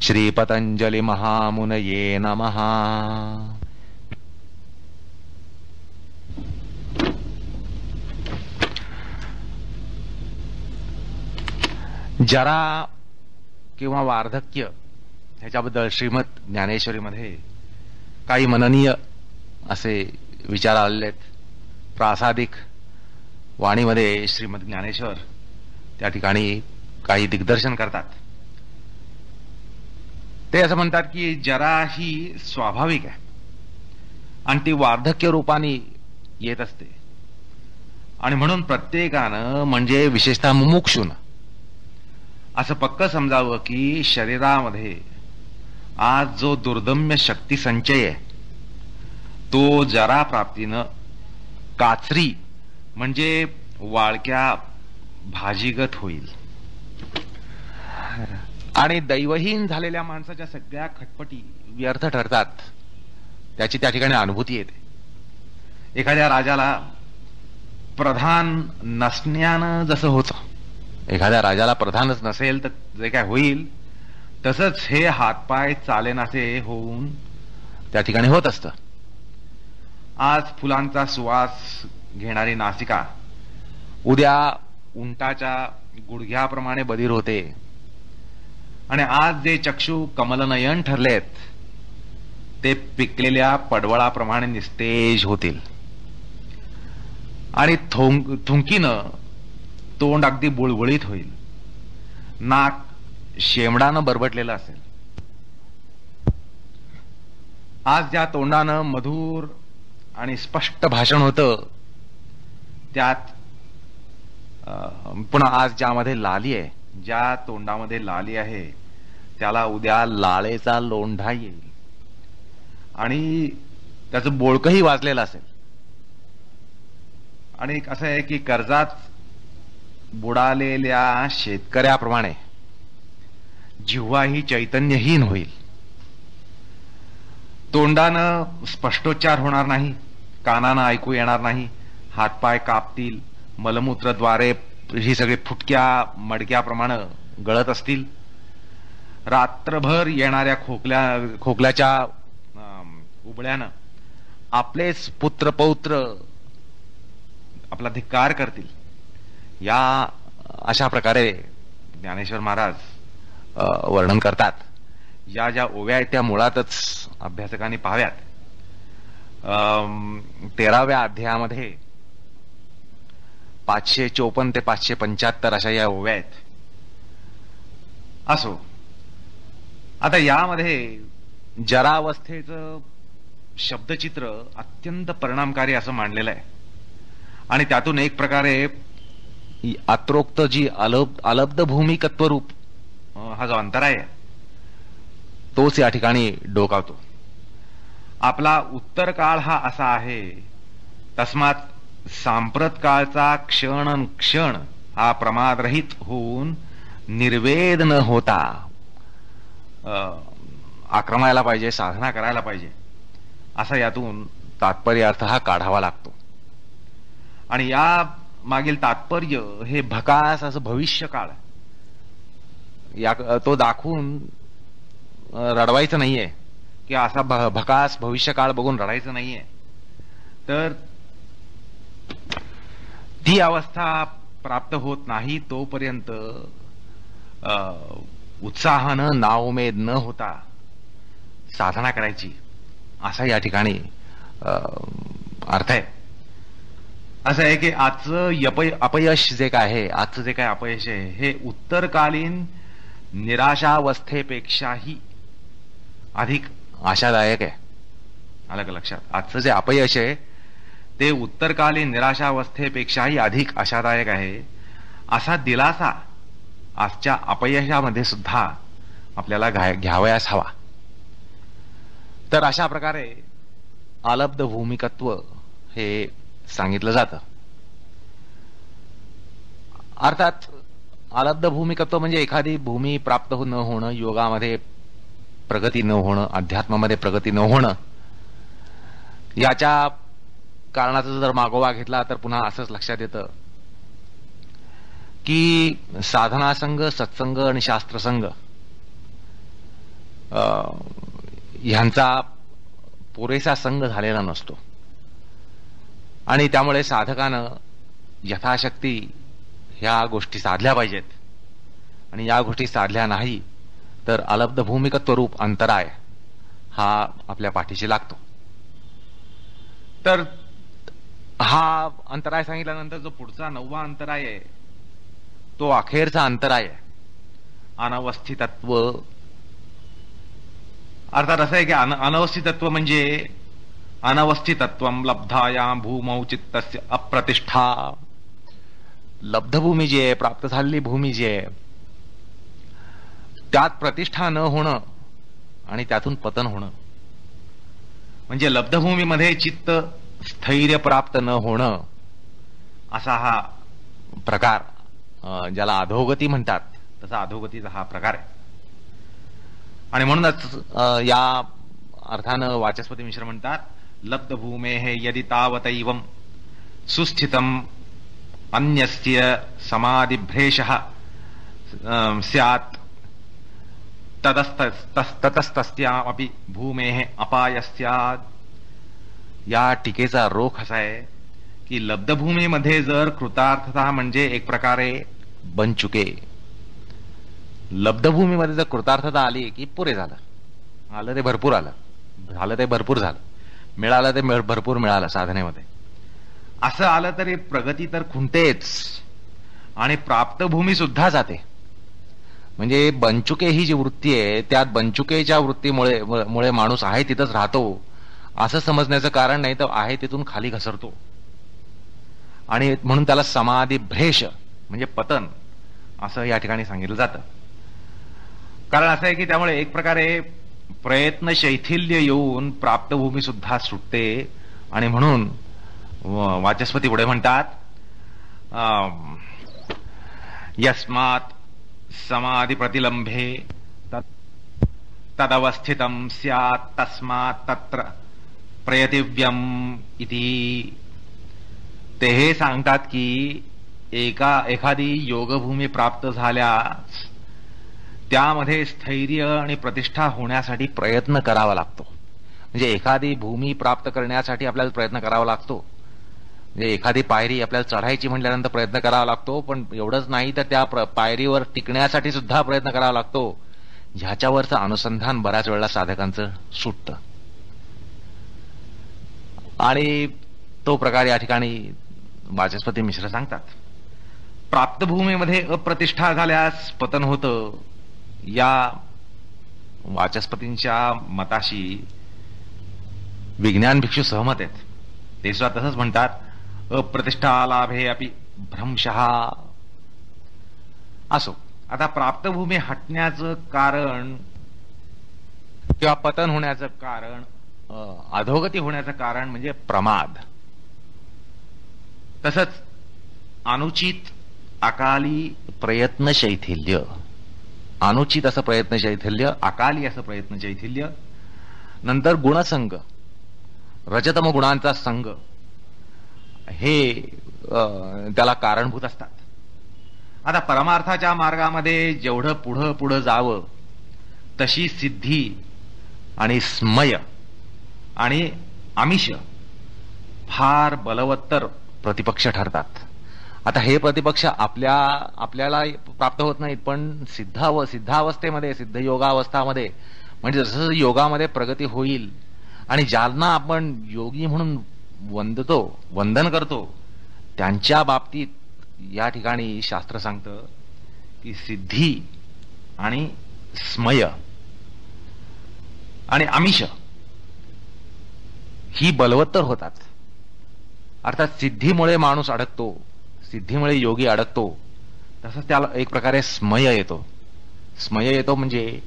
श्री पतंजलि महामुनये नमः। जरा किंवा वार्धक्य ह्याच्याबद्दल श्रीमद ज्ञानेश्वरीमध्ये काही मननीय असे विचार आलेले आहेत। प्रासादिक वाणीमध्ये श्रीमद ज्ञानेश्वर त्या ठिकाणी काही दिग्दर्शन करतात। ते असं म्हणतात की जरा ही स्वाभाविक आहे आणि ती वार्धक्य रूपाने येत असते आणि म्हणून प्रत्येकानं म्हणजे विशेषतः मुमुक्षूनं असं पक्क समजावं की शरीरामध्ये आज जो दुर्दम्य शक्ती संचय आहे तो जरा प्राप्तीनं काचरी म्हणजे वाळक्या भाजीगत होईल आणि दैवहीन झालेल्या माणसाच्या सगळ्या खटपटी व्यर्थ ठरतात, त्याची त्या ठिकाणी अनुभूती येते। एखाद्या राजाला प्रधान नसण्यानं जसं होतं, एखाद्या राजाला प्रधानच नसेल तर जे काय होईल तसंच हे हातपाय चालेनासे होऊन त्या ठिकाणी होत असतं। आज फुलांचा सुवास घेणारी नासिका उद्या उंटाच्या गुडघ्याप्रमाणे बधीर होते आणि आज जे चक्षु कमलनयन ठरलेत ते पिकलेल्या पडवळाप्रमाणे निस्तेज होतील आणि थुंकीनं तोंड अगदी बुळबुळीत होईल, नाक शेमडानं बरबटलेलं असेल। आज ज्या तोंडानं मधुर आणि स्पष्ट भाषण होतं त्यात पुन्हा आज ज्यामध्ये लाली आहे, ज्या तोंडामध्ये लाली आहे त्याला उद्या लाळेचा लोंढा येईल आणि त्याचं बोळकही वाजलेलं असेल। आणि असं आहे की कर्जात बुडालेल्या शेतकऱ्याप्रमाणे जिव्हा ही चैतन्यहीन होईल। तोंडानं स्पष्टोच्चार होणार नाही, कानानं ऐकू येणार नाही, हातपाय कापतील, मलमूत्रद्वारे ही सगळे फुटक्या मडक्याप्रमाणे गळत असतील। रात्रभर येणाऱ्या खोकल्याच्या उबळ्यानं आपलेच पुत्र पौत्र आपला धिक्कार करतील। या अशा प्रकारे ज्ञानेश्वर महाराज वर्णन करतात। या ज्या ओव्या आहेत त्या मुळातच अभ्यासकांनी पाहाव्यात। 13व्या अध्यायामध्ये 554 ते 575 अशा या ओव्या आहेत। असो, आता यामध्ये जरावस्थेचं शब्दचित्र अत्यंत परिणामकारी असं मांडलेलं आहे आणि त्यातून एक प्रकारे अत्रोक्त जी अलब्ध भूमिकत्वरूप हा जो अंतराय आहे तोच या ठिकाणी डोकावतो। आपला उत्तर काळ हा असा आहे, तस्मात सांप्रत काळचा क्षण क्षण हा प्रमादरहित होऊन निर्वेद न होता आक्रमायला पाहिजे, साधना करायला पाहिजे, असा यातून तात्पर्य अर्थ हा काढावा लागतो। आणि या मागील तात्पर्य हे भकास असं भविष्य काळ या तो दाखवून रडवायचं नाहीये की असा भकास भविष्य काळ बघून रडायचं नाहीये, तर ती अवस्था प्राप्त होत नाही तोपर्यंत उत्साहानं नाउमेद न होता साधना करायची, असा या ठिकाणी अर्थ आहे। असं आहे की आजचं अपयश जे काय आहे, आजचं जे काय अपयश आहे हे उत्तरकालीन निराशावस्थेपेक्षाही अधिक आशादायक आहे। आलं का लक्षात? आजचं जे अपयश आहे ते उत्तरकालीन निराशावस्थेपेक्षाही अधिक आशादायक आहे, असा दिलासा आजच्या अपयशामध्ये सुद्धा आपल्याला घ्यावयास हवा। तर अशा प्रकारे अलब्ध भूमिकत्व हे सांगितलं जातं। अर्थात अलब्ध भूमिकत्व म्हणजे एखादी भूमी प्राप्त न होणं, योगामध्ये प्रगती न होणं, अध्यात्मामध्ये प्रगती न होणं, याच्या कारणाचा जर मागोवा घेतला तर पुन्हा असंच लक्षात येतं की साधनासंग, सत्संग आणि शास्त्रसंग ह्यांचा पुरेसा संग झालेला नसतो आणि त्यामुळे साधकानं यथाशक्ती ह्या गोष्टी साधल्या पाहिजेत आणि या गोष्टी साधल्या नाही तर अलब्ध भूमिकत्व रूप अंतराय हा आपल्या पाठीशी लागतो. तर हा अंतराय सांगितल्यानंतर जो पुढचा 9वा अंतराय आहे तो अखेरचा अंतराय आहे, अनवस्थितत्व. अर्थात असं आहे की अनवस्थितत्व म्हणजे अनवस्थितत्वम लब्धायाम भूमौ चित्तस्य अप्रतिष्ठा. लब्धभूमी जी आहे, प्राप्त झालेली भूमी जी आहे, त्यात प्रतिष्ठा न होणं आणि त्यातून पतन होणं, म्हणजे लब्धभूमीमध्ये चित्त स्थैर्य प्राप्त न होणं, असा हा प्रकार, ज्याला अधोगती म्हणतात तसा अधोगतीचा हा प्रकार आहे. आणि म्हणूनच या अर्थानं वाचस्पती मिश्र म्हणतात, लब्धभूमेः यदि तावतैवं सुस्थितम् अन्यस्य समाधिभ्रेषः स्यात् ततस्तस्यामपि भूमेः अपाय स्यात्. या टीकेचा रोख असा आहे की लब्धभूमीमध्ये जर कृतार्थता म्हणजे एक प्रकारे बनचुके, लब्धभूमीमध्ये जर कृतार्थता आली की पुरे झालं, आलं ते भरपूर आलं, झालं ते भरपूर झालं, मिळालं ते भरपूर मिळालं साधनेमध्ये, असं आलं तरी प्रगती तर खुंटेच आणि प्राप्तभूमी सुद्धा जाते. म्हणजे बनचुके ही जी वृत्ती आहे त्यात बनचुकेच्या वृत्तीमुळे माणूस आहे तिथंच राहतो असं समजण्याचं कारण नाही, तर आहे तिथून खाली घसरतो. आणि म्हणून त्याला समाधी भ्रेष म्हणजे पतन असं या ठिकाणी सांगितलं जातं. कारण असं आहे की त्यामुळे एक प्रकारे प्रयत्न शैथिल्य येऊन प्राप्तभूमी सुद्धा सुटते. आणि म्हणून वाचस्पती पुढे म्हणतात, यस्मात् समाधि प्रतिलंभे तदवस्थितं स्यात् तस्मात् तत्र प्रयतिव्यम इति. ते हे सांगतात की एखादी योगभूमी प्राप्त झाल्यास त्यामध्ये स्थैर्य आणि प्रतिष्ठा होण्यासाठी प्रयत्न करावा लागतो. म्हणजे एखादी भूमी प्राप्त करण्यासाठी आपल्याला प्रयत्न करावा लागतो, म्हणजे एखादी पायरी आपल्याला चढायची म्हटल्यानंतर प्रयत्न करावा लागतो, पण एवढंच नाही तर त्या पायरीवर टिकण्यासाठी सुद्धा प्रयत्न करावा लागतो. ह्याच्यावरचं अनुसंधान बऱ्याच वेळेला साधकांचं सुटतं आणि तो प्रकार या ठिकाणी वाचस्पती मिश्र सांगतात. प्राप्तभूमीमध्ये अप्रतिष्ठा झाल्यास पतन होतं, या वाचस्पतींच्या मताशी विज्ञान भिक्षू सहमत आहेत. ते सुद्धा तसंच म्हणतात, अप्रतिष्ठा लाभे अपि भ्रंशः. असो, आता प्राप्तभूमी हटण्याचं कारण किंवा पतन होण्याचं कारण, अधोगती होण्याचं कारण म्हणजे प्रमाद. तसंच अनुचित अकाली प्रयत्न शैथिल्य, अनुचित असं प्रयत्न शैथिल्य, अकाली असं प्रयत्न शैथिल्य, नंतर गुणसंग, रजतम गुणांचा संग, हे त्याला कारणभूत असतात. आता परमार्थाच्या मार्गामध्ये जेवढं पुढं जावं तशी सिद्धी आणि स्मय आणि आमिष फार बलवत्तर प्रतिपक्ष ठरतात. आता हे प्रतिपक्ष आपल्याला प्राप्त होत नाहीत, पण सिद्धावस्थेमध्ये, सिद्ध योगावस्थामध्ये, म्हणजे जसं योगामध्ये प्रगती होईल आणि ज्यांना आपण योगी म्हणून वंदन करतो त्यांच्या बाबतीत या ठिकाणी शास्त्र सांगतं की सिद्धी आणि स्मय आणि आमिष ही बलवत्तर होतात. अर्थात सिद्धीमुळे माणूस अडकतो, सिद्धीमुळे योगी अडकतो, तसंच त्याला एक प्रकारे स्मय येतो. स्मय येतो म्हणजे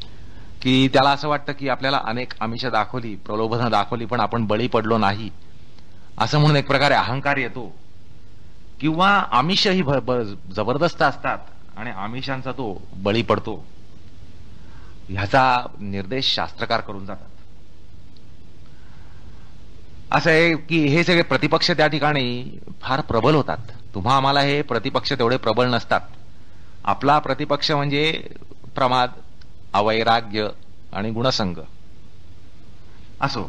की त्याला असं वाटतं की आपल्याला अनेक आमिष दाखवली, प्रलोभनं दाखवली, पण आपण बळी पडलो नाही, असं म्हणून एक प्रकारे अहंकार येतो. किंवा आमिष ही जबरदस्त असतात आणि आमिषांचा तो बळी पडतो. ह्याचा निर्देश शास्त्रकार करून जातात. असं आहे की हे सगळे प्रतिपक्ष त्या ठिकाणी फार प्रबल होतात. तुम्हा आम्हाला हे प्रतिपक्ष तेवढे प्रबल नसतात. आपला प्रतिपक्ष म्हणजे प्रमाद, अवैराग्य, आणि गुणसंग. असो,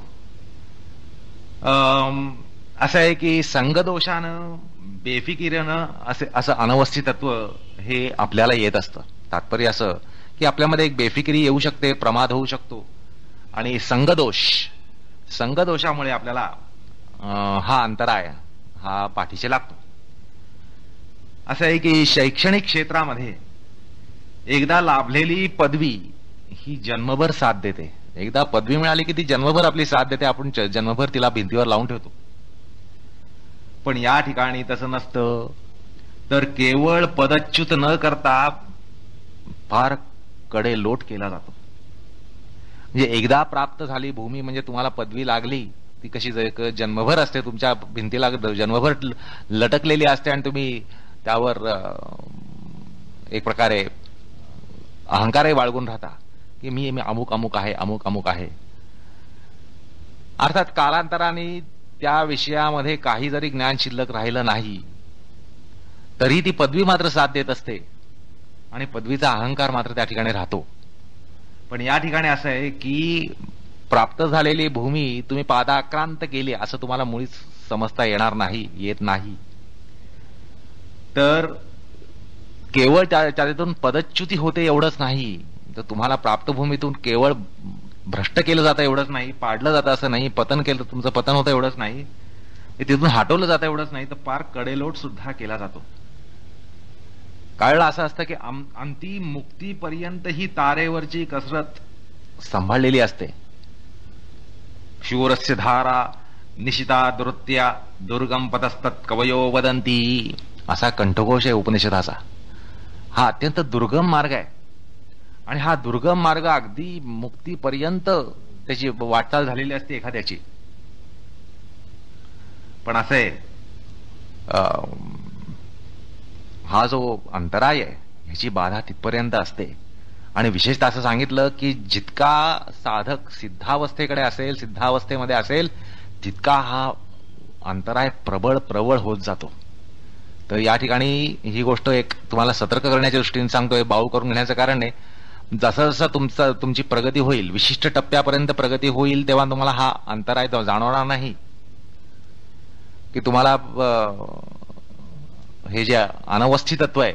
असं आहे की संगदोषानं बेफिकिरीनं असं अनवस्थितत्व हे आपल्याला येत असतं. तात्पर्य असं की आपल्यामध्ये एक बेफिकिरी येऊ शकते, प्रमाद होऊ शकतो, आणि संगदोषामुळे आपल्याला हा अंतराय हा पाठीशी लागतो. असं आहे की शैक्षणिक क्षेत्रामध्ये एकदा लाभलेली पदवी ही जन्मभर साथ देते. एकदा पदवी मिळाली की ती जन्मभर आपली साथ देते, आपण जन्मभर तिला भिंतीवर लावून ठेवतो. पण या ठिकाणी तसं नसतं, तर केवळ पदच्युत न करता फार कडेलोट केला जातो. म्हणजे एकदा प्राप्त झाली भूमी, म्हणजे तुम्हाला पदवी लागली, ती कशी जन्मभर असते, तुमच्या भिंतीला जन्मभर लटकलेली असते, आणि तुम्ही त्यावर एक प्रकारे अहंकारही बाळगून राहता की मी अमुक अमुक आहे, अमुक अमुक आहे. अर्थात कालांतराने त्या विषयामध्ये काही जरी ज्ञान शिल्लक राहिलं नाही तरी ती पदवी मात्र साथ देत असते, आणि पदवीचा अहंकार मात्र त्या ठिकाणी राहतो. पण या ठिकाणी असं आहे की प्राप्त झालेली भूमी तुम्ही पादाक्रांत केली असं तुम्हाला मुळीच समजता येत नाही. तर केवळ त्यातून पदच्युती होते एवढंच नाही, तर तुम्हाला प्राप्त भूमीतून केवळ भ्रष्ट केलं जातं एवढंच नाही, पाडलं जातं असं नाही, पतन केलं, तुमचं पतन होतं एवढंच नाही, तिथून हटवलं जातं एवढंच नाही, तर पार कडेलोट सुद्धा केला जातो. कळलं असं असतं की अंतिम मुक्तीपर्यंत ही तारेवरची कसरत सांभाळलेली असते. शूरस्य धारा निशिता दुरत्या दुर्गम पतस्तत् कवयो वदंती, असा कंठघोष आहे उपनिषदाचा. हा अत्यंत दुर्गम मार्ग आहे, आणि हा दुर्गम मार्ग अगदी मुक्तीपर्यंत त्याची वाटचाल झालेली असते एखाद्याची. पण असं आहे, हा जो अंतराय आहे ह्याची बाधा तिथपर्यंत असते. आणि विशेषतः असं सांगितलं की जितका साधक सिद्धावस्थेकडे असेल, सिद्धावस्थेमध्ये असेल, तितका हा अंतराय प्रबळ होत जातो. तर या ठिकाणी ही गोष्ट एक तुम्हाला सतर्क करण्याच्या दृष्टीने सांगतोय, बाऊ करून घेण्याचं कारण नाही. जसं जसं तुमची प्रगती होईल, विशिष्ट टप्प्यापर्यंत प्रगती होईल, तेव्हा तुम्हाला हा अंतराय जाणवणार नाही की तुम्हाला हे जे अनवस्थितत्व आहे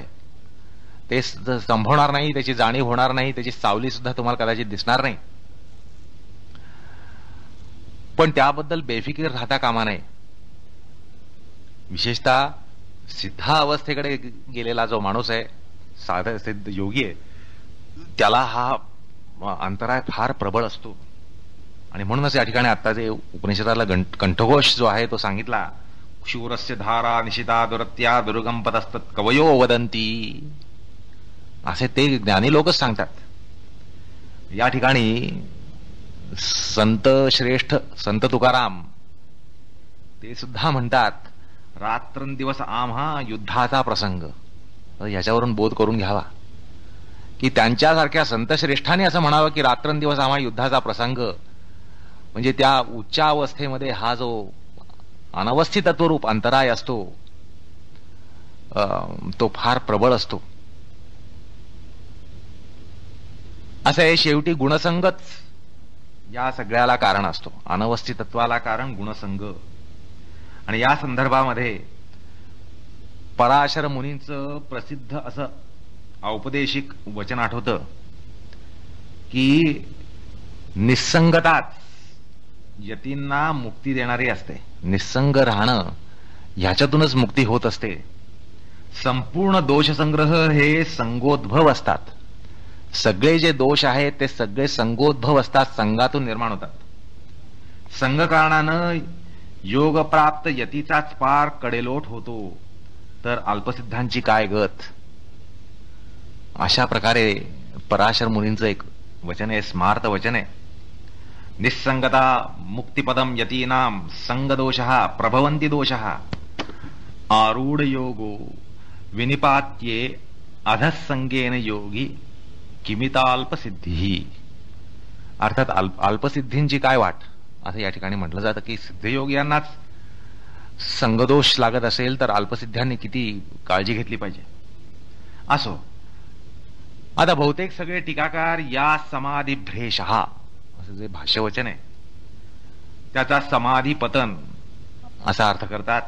ते संभवणार नाही, त्याची जाणीव होणार नाही, त्याची सावली सुद्धा तुम्हाला कदाचित दिसणार नाही. पण त्याबद्दल बेफिकीर राहता कामा नये. विशेषतः सिद्धा अवस्थेकडे गेलेला जो माणूस आहे, साधा सिद्ध योगी आहे, त्याला हा अंतराय फार प्रबळ असतो. आणि म्हणूनच या ठिकाणी आता जे उपनिषदाला कंठघोष जो आहे तो सांगितला, शूरस्य धारा निशिता दुरत्या दुर्गम पतस्तत् कवयो वदंती, असे ते ज्ञानी लोकच सांगतात. या ठिकाणी संत श्रेष्ठ संत तुकाराम ते सुद्धा म्हणतात, रात्रंदिवस आम्हा युद्धाचा प्रसंग. याच्यावरून बोध करून घ्यावा की त्यांच्यासारख्या संत श्रेष्ठांनी असं म्हणावं की रात्रंदिवस आम्हा युद्धाचा प्रसंग, म्हणजे त्या उच्च अवस्थेमध्ये हा जो अनवस्थितत्वरूप अंतराय असतो तो फार प्रबळ असतो. असं आहे, शेवटी गुणसंगच या सगळ्याला कारण असतो, अनवस्थितत्वाला कारण गुणसंग. आणि या संदर्भामध्ये पराशर मुनींचं प्रसिद्ध असं औपदेशिक वचन आठवतं की निस्संगताच यतींना मुक्ती देणारी असते. निस्संग राहणं ह्याच्यातूनच मुक्ती होत असते. संपूर्ण दोषसंग्रह हे संगोद्भव असतात. सगळे जे दोष आहेत ते सगळे संगोद्भव असतात, संगातून निर्माण होतात. संग कारणानं योगप्राप्त यतीचाच पार कडेलोट होतो, तर अल्पसिद्धांची काय गत. अशा प्रकारे पराशर मुनींचं एक वचन आहे, स्मार्त वचन आहे. निस्संगता मुक्तिपदम यतीनाम संगदोषः प्रभवन्ति दोषः आरूढ योगो विनिपात्ये अधःसंगेन योगी किमिताल्पसिद्धी. अर्थात अल्पसिद्धींची काय वाट, असं या ठिकाणी म्हटलं जातं की सिद्धयोगी यांनाच संगदोष लागत असेल तर अल्पसिद्ध्यांनी किती काळजी घेतली पाहिजे. असो, आता बहुतेक सगळे टीकाकार या समाधी भ्रेशः असं जे भाष्यवचन आहे त्याचा समाधी पतन असा अर्थ करतात.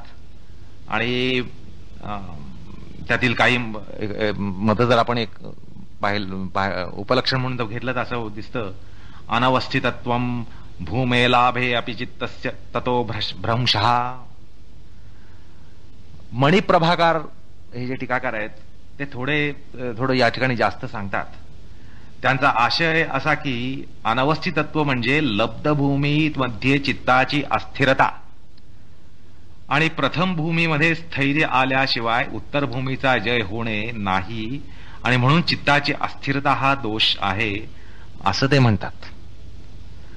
आणि त्यातील काही मत जर आपण एक उपलक्षण म्हणून जर घेतलं तर असं दिसतं, अनवस्थितत्वम भूमेलाभे अपि चित्तस्य ततो भ्रंशः. मणिप्रभाकार हे जे टीकाकार आहेत ते थोडं या ठिकाणी जास्त सांगतात. त्यांचा आशय असा की अनवस्थितत्व म्हणजे लब्ध भूमीत मध्ये चित्ताची अस्थिरता आणि प्रथम भूमीमध्ये स्थैर्य आल्याशिवाय उत्तर भूमीचा जय होणे नाही आणि म्हणून चित्ताची अस्थिरता हा दोष आहे असं ते म्हणतात.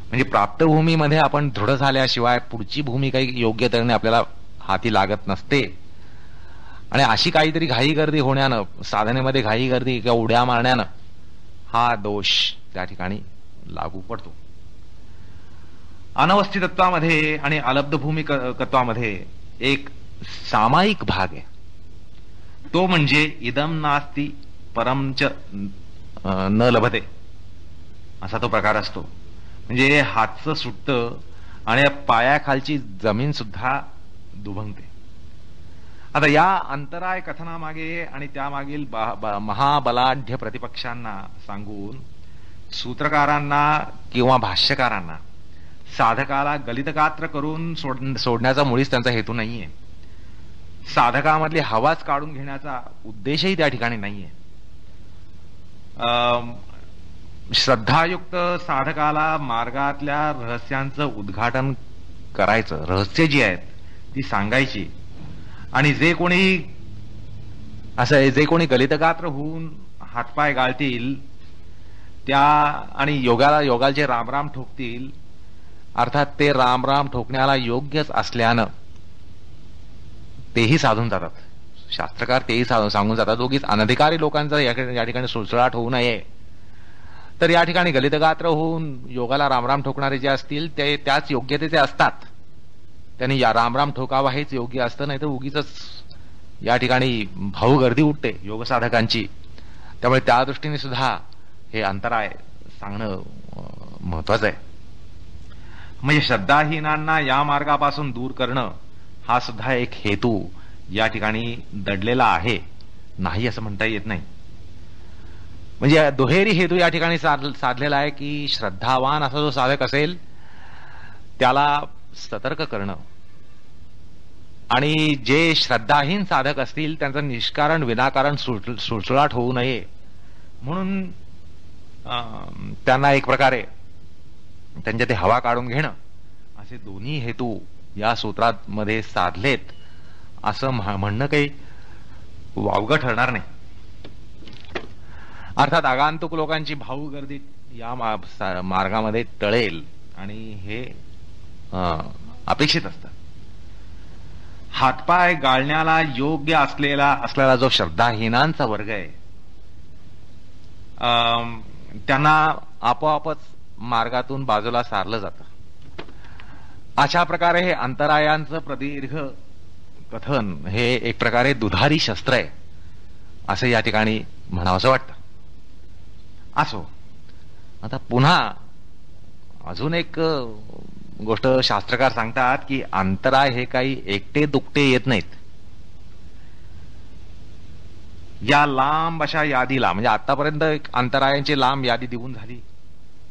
म्हणजे प्राप्त भूमीमध्ये आपण दृढ झाल्याशिवाय पुढची भूमी काही योग्य तऱ्हेने आपल्याला हाती लागत नसते आणि अशी काहीतरी घाई गर्दी होण्यानं, साधनेमध्ये घाई गर्दी किंवा उड्या मारण्यानं हा दोष त्या ठिकाणी लागू पडतो. अनवस्थितत्वामध्ये आणि अलब्ध भूमिकत्वामध्ये एक सामायिक भाग आहे, तो म्हणजे इदम नास्ति परम च न लभते असा तो प्रकार असतो. म्हणजे हातचं सुटतं आणि पायाखालची जमीन सुद्धा दुभंगते. आता या अंतराय कथनामागे आणि त्यामागील महाबलाढ्य प्रतिपक्षांना सांगून सूत्रकारांना किंवा भाष्यकारांना साधकाला गलितगात्र करून सोडण्याचा मुळीच त्यांचा हेतू नाहीये. साधकामधली हवाच काढून घेण्याचा उद्देशही त्या ठिकाणी नाहीये. श्रद्धायुक्त साधकाला मार्गातल्या रहस्यांचं उद्घाटन करायचं, रहस्य जी आहेत ती सांगायची आणि जे कोणी गलितगात्र होऊन हातपाय गाळतील त्या आणि योगाचे रामराम ठोकतील, अर्थात ते रामराम ठोकण्याला योग्यच असल्यानं तेही साधून जातात. शास्त्रकार तेही सांगून जातात उगीच अनधिकारी लोकांचा या ठिकाणी सुळसुळाट होऊ नये. तर या ठिकाणी गलितगात्र होऊन योगाला रामराम ठोकणारे जे असतील ते त्याच योग्यतेचे असतात. त्यांनी या रामराम ठोकावा हेच योग्य असतं, नाही तर उगीच या ठिकाणी भाऊ गर्दी उठते योग साधकांची. त्यामुळे त्या दृष्टीने सुद्धा हे अंतराय सांगणं महत्वाचं आहे. म्हणजे श्रद्धाहीनांना या मार्गापासून दूर करणं हा सुद्धा एक हेतू या ठिकाणी दडलेला आहे, नाही असं म्हणता येत नाही. म्हणजे दुहेरी हेतू या ठिकाणी साधलेला आहे की श्रद्धावान असा जो साधक असेल त्याला सतर्क करणं आणि जे श्रद्धाहीन साधक असतील त्यांचं निष्कारण विनाकारण सुळसुळाट होऊ नये म्हणून त्यांना एक प्रकारे त्यांच्या ते हवा काढून घेणं असे दोन्ही हेतू या सूत्रामध्ये साधलेत असं म्हणणं काही वावगं ठरणार नाही. अर्थात आगंतुक लोकांची भाऊ गर्दी या मार्गामध्ये टळेल आणि हे अपेक्षित असतं. हातपाय गाळण्याला योग्य असलेला जो श्रद्धाहीनांचा वर्ग आहे त्यांना आपोआपच मार्गातून बाजूला सारलं जातं. अशा प्रकारे हे अंतरायांचं प्रदीर्घ कथन हे एक प्रकारे दुधारी शस्त्र आहे असं या ठिकाणी म्हणावंसं वाटतं. असो, आता पुन्हा अजून एक गोष्ट शास्त्रकार सांगतात की अंतराय हे काही एकटे दुकटे येत नाहीत. या लांब अशा यादीला म्हणजे आतापर्यंत एक अंतरायांची लांब यादी देऊन झाली,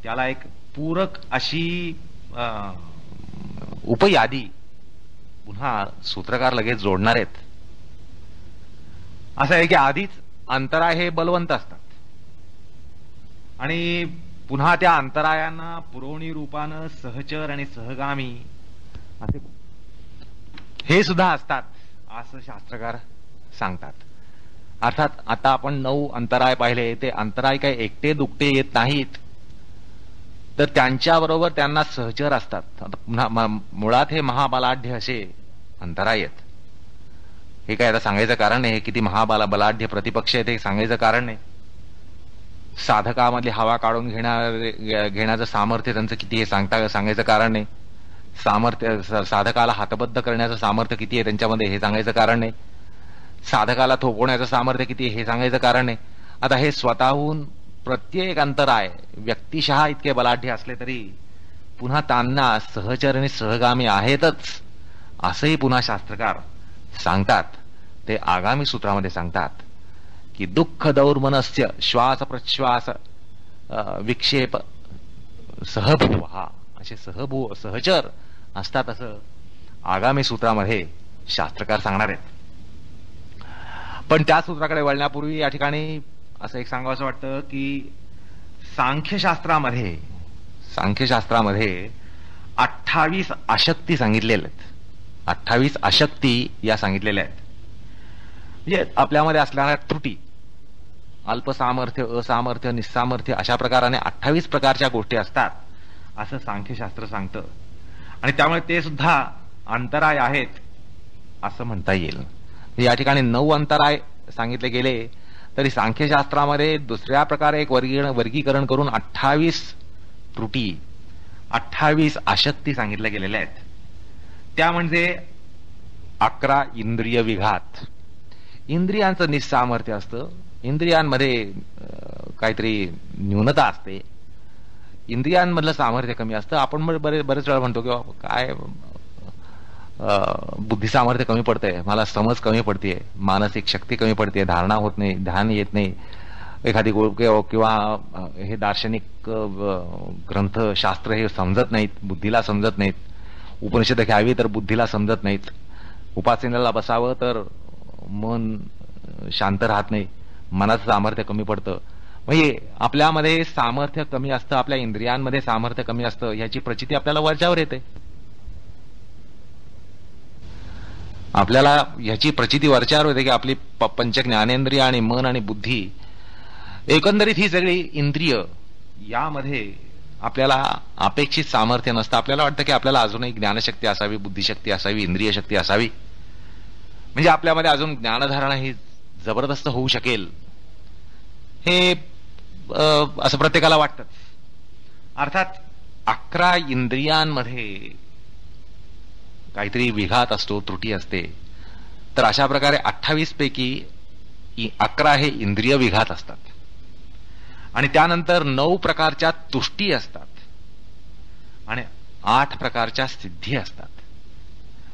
त्याला एक पूरक अशी उपयादी पुन्हा सूत्रकार लगेच जोडणार आहेत. असं आहे की आधीच अंतराय हे बलवंत असतात आणि पुन्हा त्या अंतरायांना पुरवणी रूपानं सहचर आणि सहगामी असे हे सुद्धा असतात असं शास्त्रकार सांगतात. अर्थात आता आपण 9 अंतराय पाहिले, ते अंतराय काही एकटे दुकटे येत नाहीत, तर त्यांच्याबरोबर त्यांना सहचर असतात. पुन्हा मुळात हे महाबलाढ्य असे अंतराय आहेत. हे काय आता सांगायचं कारण नाही, हे किती बलाढ्य प्रतिपक्ष आहेत हे सांगायचं कारण नाही. साधकामधली हवा काढून घेण्याचं सामर्थ्य त्यांचं किती हे सांगायचं कारण नाही. साधकाला हातबद्ध करण्याचं सामर्थ्य किती आहे त्यांच्यामध्ये हे सांगायचं कारण नाही. साधकाला थोपवण्याचं सामर्थ्य किती हे सांगायचं कारण नाही. आता हे स्वतःहून प्रत्येक अंतराय व्यक्तिशः इतके बलाढ्य असले तरी पुन्हा त्यांना सहचर आणि सहगामी आहेतच असंही पुन्हा शास्त्रकार सांगतात. ते आगामी सूत्रामध्ये सांगतात की दुःख दौर्मनस्य श्वास प्रश्वास विक्षेप सहभूव असे सहचर असतात असं आगामी सूत्रामध्ये शास्त्रकार सांगणार आहेत. पण त्या सूत्राकडे वळण्यापूर्वी या ठिकाणी असं एक सांगावं असं वाटतं की सांख्यशास्त्रामध्ये 28 आशक्ती सांगितलेल्या आहेत. 28 आशक्ती या सांगितलेल्या आहेत. म्हणजे आपल्यामध्ये असणाऱ्या त्रुटी, अल्पसामर्थ्य, असामर्थ्य, निस्सामर्थ्य अशा प्रकाराने 28 प्रकारच्या गोष्टी असतात असं सांख्यशास्त्र सांगतं. आणि त्यामुळे ते सुद्धा अंतराय आहेत असं म्हणता येईल. या ठिकाणी 9 अंतराय सांगितले गेले तरी सांख्यशास्त्रामध्ये दुसऱ्या प्रकारे एक वर्गीकरण करून 28 त्रुटी, 28 आशक्ती सांगितल्या गेलेल्या आहेत. त्या म्हणजे 11 इंद्रिय विघात. इंद्रियांचं निस्सामर्थ्य असतं, इंद्रियांमध्ये काहीतरी न्यूनता असते, इंद्रियांमधलं सामर्थ्य कमी असतं. आपण बरेच वेळा म्हणतो की काय बुद्धी सामर्थ्य कमी पडतंय, मला समज कमी पडतेय, मानसिक शक्ती कमी पडते, धारणा होत नाही, ध्यान येत नाही, एखादी किंवा हे दार्शनिक ग्रंथ शास्त्र हे समजत नाहीत, बुद्धीला समजत नाहीत, उपनिषद घ्यावी तर बुद्धीला समजत नाहीत, उपासनेला बसावं तर मन शांत राहत नाही, मनाचं सामर्थ्य कमी पडतं. म्हणजे आपल्यामध्ये सामर्थ्य कमी असतं, आपल्या इंद्रियांमध्ये सामर्थ्य कमी असतं, याची प्रचिती आपल्याला वरच्यावर येते. आपल्याला ह्याची प्रचिती वरच्यावर होते की आपली पंच ज्ञानेंद्रिय आणि मन आणि बुद्धी, एकंदरीत ही सगळी इंद्रिय, यामध्ये आपल्याला अपेक्षित सामर्थ्य नसतं. आपल्याला वाटतं की आपल्याला अजूनही ज्ञानशक्ती असावी, बुद्धिशक्ती असावी, इंद्रिय शक्ती असावी, म्हणजे आपल्यामध्ये अजून ज्ञानधारणा ही जबरदस्त होऊ शकेल, हे असं प्रत्येकाला वाटतं. अर्थात 11 इंद्रियांमध्ये काहीतरी विघात असतो, त्रुटी असते. तर अशा प्रकारे 28 पैकी 11 हे इंद्रिय विघात असतात. आणि त्यानंतर 9 प्रकारच्या तुष्टी असतात आणि 8 प्रकारच्या सिद्धी असतात.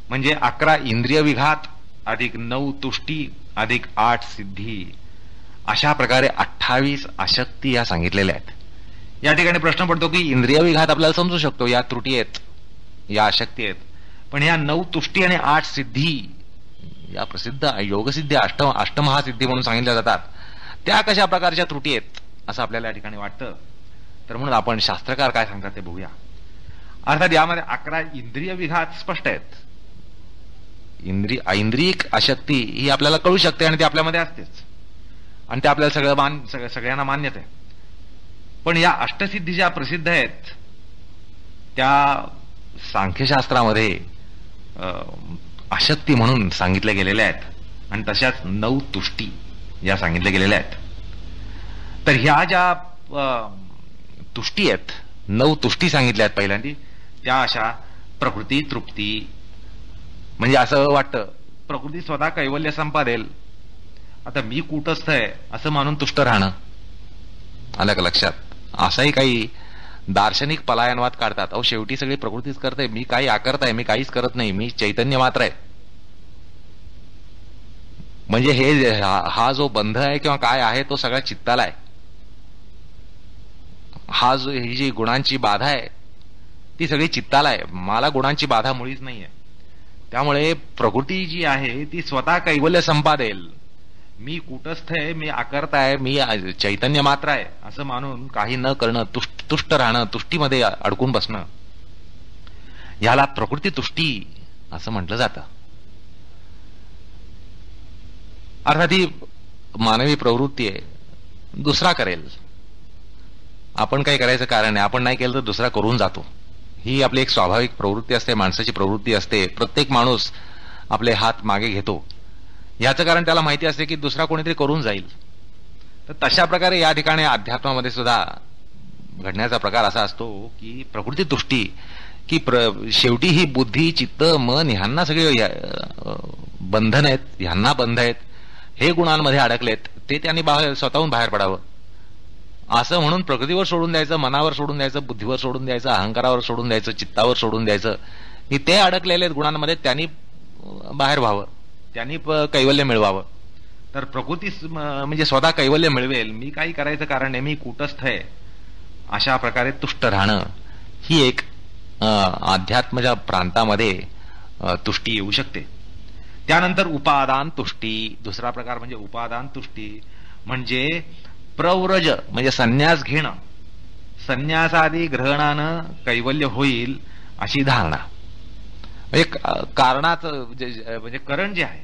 म्हणजे 11 इंद्रिय विघात अधिक 9 तुष्टी अधिक 8 सिद्धी, अशा प्रकारे 28 आशक्ती या सांगितलेल्या आहेत. या ठिकाणी प्रश्न पडतो की इंद्रिय विघात आपल्याला समजू शकतो, या त्रुटी आहेत, या आशक्ती आहेत, पण या 9 तुष्टी आणि 8 सिद्धी, या प्रसिद्ध योगसिद्धी, अष्टमहासिद्धी म्हणून सांगितल्या जातात, त्या कशा प्रकारच्या त्रुटी आहेत असं आपल्याला या ठिकाणी वाटतं. तर म्हणून आपण शास्त्रकार काय सांगतात ते बघूया. अर्थात यामध्ये 11 इंद्रिय विघात स्पष्ट आहेत. ऐंद्रियिक आशक्ती ही आपल्याला कळू शकते आणि ती आपल्यामध्ये असतेच, आणि ते आपल्याला सगळ्यांना मान्यच आहे. पण या अष्टसिद्धी ज्या प्रसिद्ध आहेत त्या सांख्यशास्त्रामध्ये आशक्ती म्हणून सांगितल्या गेलेल्या आहेत, आणि तशाच 9 तुष्टी या सांगितल्या गेलेल्या आहेत. तर ह्या ज्या तुष्टी आहेत, 9 तुष्टी सांगितल्या आहेत पहिल्यांदी, त्या अशा प्रकृती तृप्ती, म्हणजे असं वाटतं प्रकृती स्वतः कैवल्य संपादेल, आता मी कूटस्थ आहे असं मानून तुष्ट राहणं. आलं का लक्षात? असाही काही दार्शनिक पलायनवाद काढतात. अहो शेवटी सगळी प्रकृतीच करते, मी काही आकरत आहे, मी काहीच करत नाही, मी चैतन्य मात्र आहे. म्हणजे हा जो बंध आहे किंवा काय आहे तो सगळा चित्ताला आहे. ही जी गुणांची बाधा आहे ती सगळी चित्ताला आहे, मला गुणांची बाधा मुळीच नाहीये. त्यामुळे प्रकृती जी आहे ती स्वतः कैवल्य संपादेल, मी कूटस्थ आहे, मी आकर्ता आहे, मी चैतन्य मात्र आहे असं मानून काही न करणं, तुष्ट राहणं, तुष्टीमध्ये अडकून बसणं, याला प्रकृती तुष्टी असं म्हटलं जातं. अर्थात ही मानवी प्रवृत्ती आहे, दुसरा करेल, आपण काही करायचं कारण नाही, आपण नाही केलं तर दुसरा करून जातो. ही आपली एक स्वाभाविक प्रवृत्ती असते, माणसाची प्रवृत्ती असते. प्रत्येक माणूस आपले हात मागे घेतो, याचं कारण त्याला माहिती असते की दुसरा कोणीतरी करून जाईल. तर तशा प्रकारे या ठिकाणी अध्यात्मामध्ये सुद्धा घडण्याचा प्रकार असा असतो की प्रकृती तुष्टी, की शेवटी ही बुद्धी, चित्त, मन ह्यांना सगळे बंधन आहेत, ह्यांना बंध आहेत, हे गुणांमध्ये अडकलेत, ते त्यांनी स्वतःहून बाहेर पडावं. असं म्हणून प्रकृतीवर सोडून द्यायचं, मनावर सोडून द्यायचं, बुद्धीवर सोडून द्यायचं, अहंकारावर सोडून द्यायचं, चित्तावर सोडून द्यायचं, की ते अडकलेले गुणांमध्ये त्यांनी बाहेर व्हावं, त्यांनी कैवल्य मिळवावं. तर प्रकृती म्हणजे स्वतः कैवल्य मिळवेल, मी काही करायचं कारण नाही, मी कूटस्थ आहे, अशा प्रकारे तुष्ट राहणं ही एक अध्यात्माच्या प्रांतामध्ये तुष्टी येऊ शकते. त्यानंतर उपादान तुष्टी, दुसरा प्रकार म्हणजे उपादान तुष्टी, म्हणजे प्रव्रज म्हणजे संन्यास घेणं, संन्यासादी ग्रहणानं कैवल्य होईल अशी धारणा. म्हणजे कारणाचं म्हणजे करण जे आहे,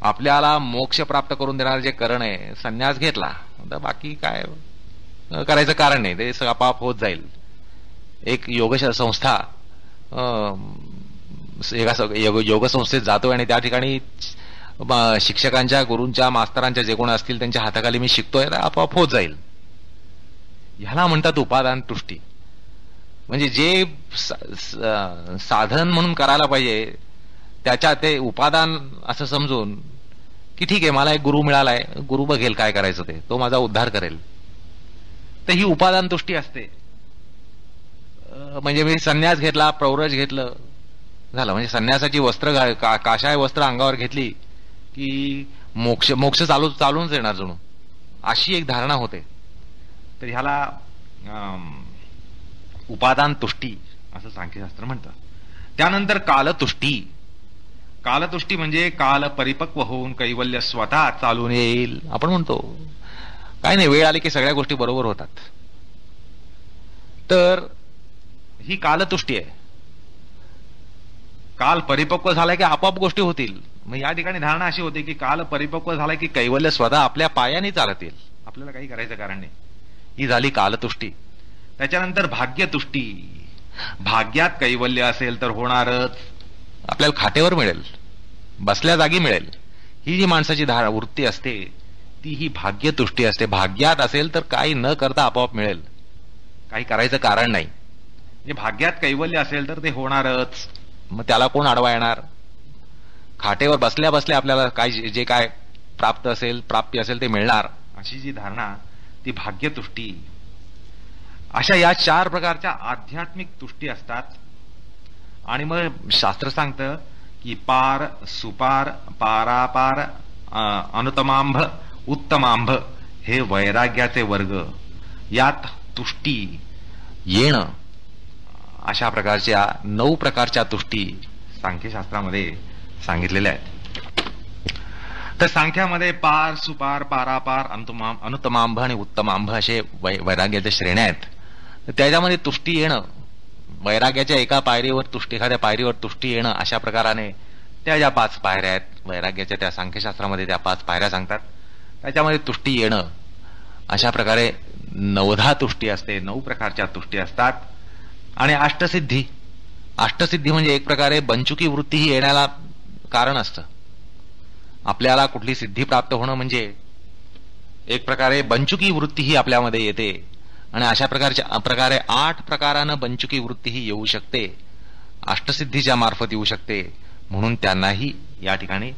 आपल्याला मोक्ष प्राप्त करून देणारं जे करण आहे, संन्यास घेतला तर बाकी काय करायचं कारण नाही, ते आपोआप होत जाईल. एक योग संस्था योग संस्थेत जातोय आणि त्या ठिकाणी शिक्षकांच्या, गुरूंच्या, मास्तरांच्या जे कोण असतील त्यांच्या हाताखाली मी शिकतोय, आपोआप होत जाईल. ह्याला म्हणतात उपादान तुष्टी. म्हणजे जे साधन म्हणून करायला पाहिजे त्याच्या ते उपादान असं समजून की ठीक आहे, मला एक गुरु मिळालाय, गुरु बघेल काय करायचं ते, तो माझा उद्धार करेल. तर ही उपादान तुष्टी असते. म्हणजे मी संन्यास घेतला, प्रव्रज घेतलं, झालं. म्हणजे संन्यासाची वस्त्र, काशाय वस्त्र अंगावर घेतली की मोक्ष चालूनच येणार जणू, अशी एक धारणा होते. तर ह्याला उपादान तुष्टी असं सांख्यशास्त्र म्हणतं. त्यानंतर कालतुष्टी. कालतुष्टी म्हणजे काल परिपक्व होऊन कैवल्य स्वतः चालून येईल. आपण म्हणतो काय नाही, वेळ आली की सगळ्या गोष्टी बरोबर होतात. तर ही कालतुष्टी आहे. काल परिपक्व झालाय की आपोआप गोष्टी होतील. मग या ठिकाणी धारणा अशी होते की काल परिपक्व झालाय की कैवल्य स्वतः आपल्या पायाने चालत येईल, आपल्याला काही करायचं कारण नाही. ही झाली कालतुष्टी. त्याच्यानंतर भाग्यतुष्टी. भाग्यात कैवल्य असेल तर होणारच, आपल्याला खाटेवर मिळेल, बसल्या जागी मिळेल. ही जी माणसाची वृत्ती असते ती ही भाग्यतुष्टी असते. भाग्यात असेल तर काही न करता आपोआप मिळेल, काही करायचं कारण नाही. म्हणजे भाग्यात कैवल्य असेल तर ते होणारच, मग त्याला कोण अडवा येणार. खाटेवर बसल्या बसल्या आपल्याला काय जे काय प्राप्ती असेल ते मिळणार, अशी जी धारणा ती भाग्यतुष्टी. अशा या 4 प्रकारच्या आध्यात्मिक तुष्टी असतात. आणि मग शास्त्र सांगतं की पार, सुपार, पारापार, अनुतमांभ, उत्तमांभ हे वैराग्याचे वर्ग. यात तुष्टी येणं, अशा प्रकारच्या 9 प्रकारच्या तुष्टी सांख्यशास्त्रामध्ये सांगितलेल्या आहेत. तर सांख्यामध्ये पार, सुपार, पारापार, अनुतमांभ आणि उत्तमांभ असे वैराग्याच्या श्रेण्या आहेत. तर त्याच्यामध्ये तुष्टी येणं, वैराग्याच्या एका पायरीवर तुष्टी, एखाद्या पायरीवर तुष्टी येणं, अशा प्रकाराने त्या ज्या 5 पायऱ्या आहेत वैराग्याच्या, त्या सांख्यशास्त्रामध्ये त्या 5 पायऱ्या सांगतात. त्याच्यामध्ये तुष्टी येणं, अशा प्रकारे 9 तुष्टी असते. 9 प्रकारच्या तुष्टी असतात. आणि अष्टसिद्धी. अष्टसिद्धी म्हणजे एक प्रकारे बंचुकी वृत्ती ही येण्याला कारण असतं. आपल्याला कुठली सिद्धी प्राप्त होणं म्हणजे एक प्रकारे बंचुकी वृत्ती ही आपल्यामध्ये येते. आणि अशा प्रकारे 8 प्रकारानं बंचुकी वृत्ती ही येऊ शकते, अष्टसिद्धीच्या मार्फत येऊ शकते. म्हणून त्यांनाही या ठिकाणी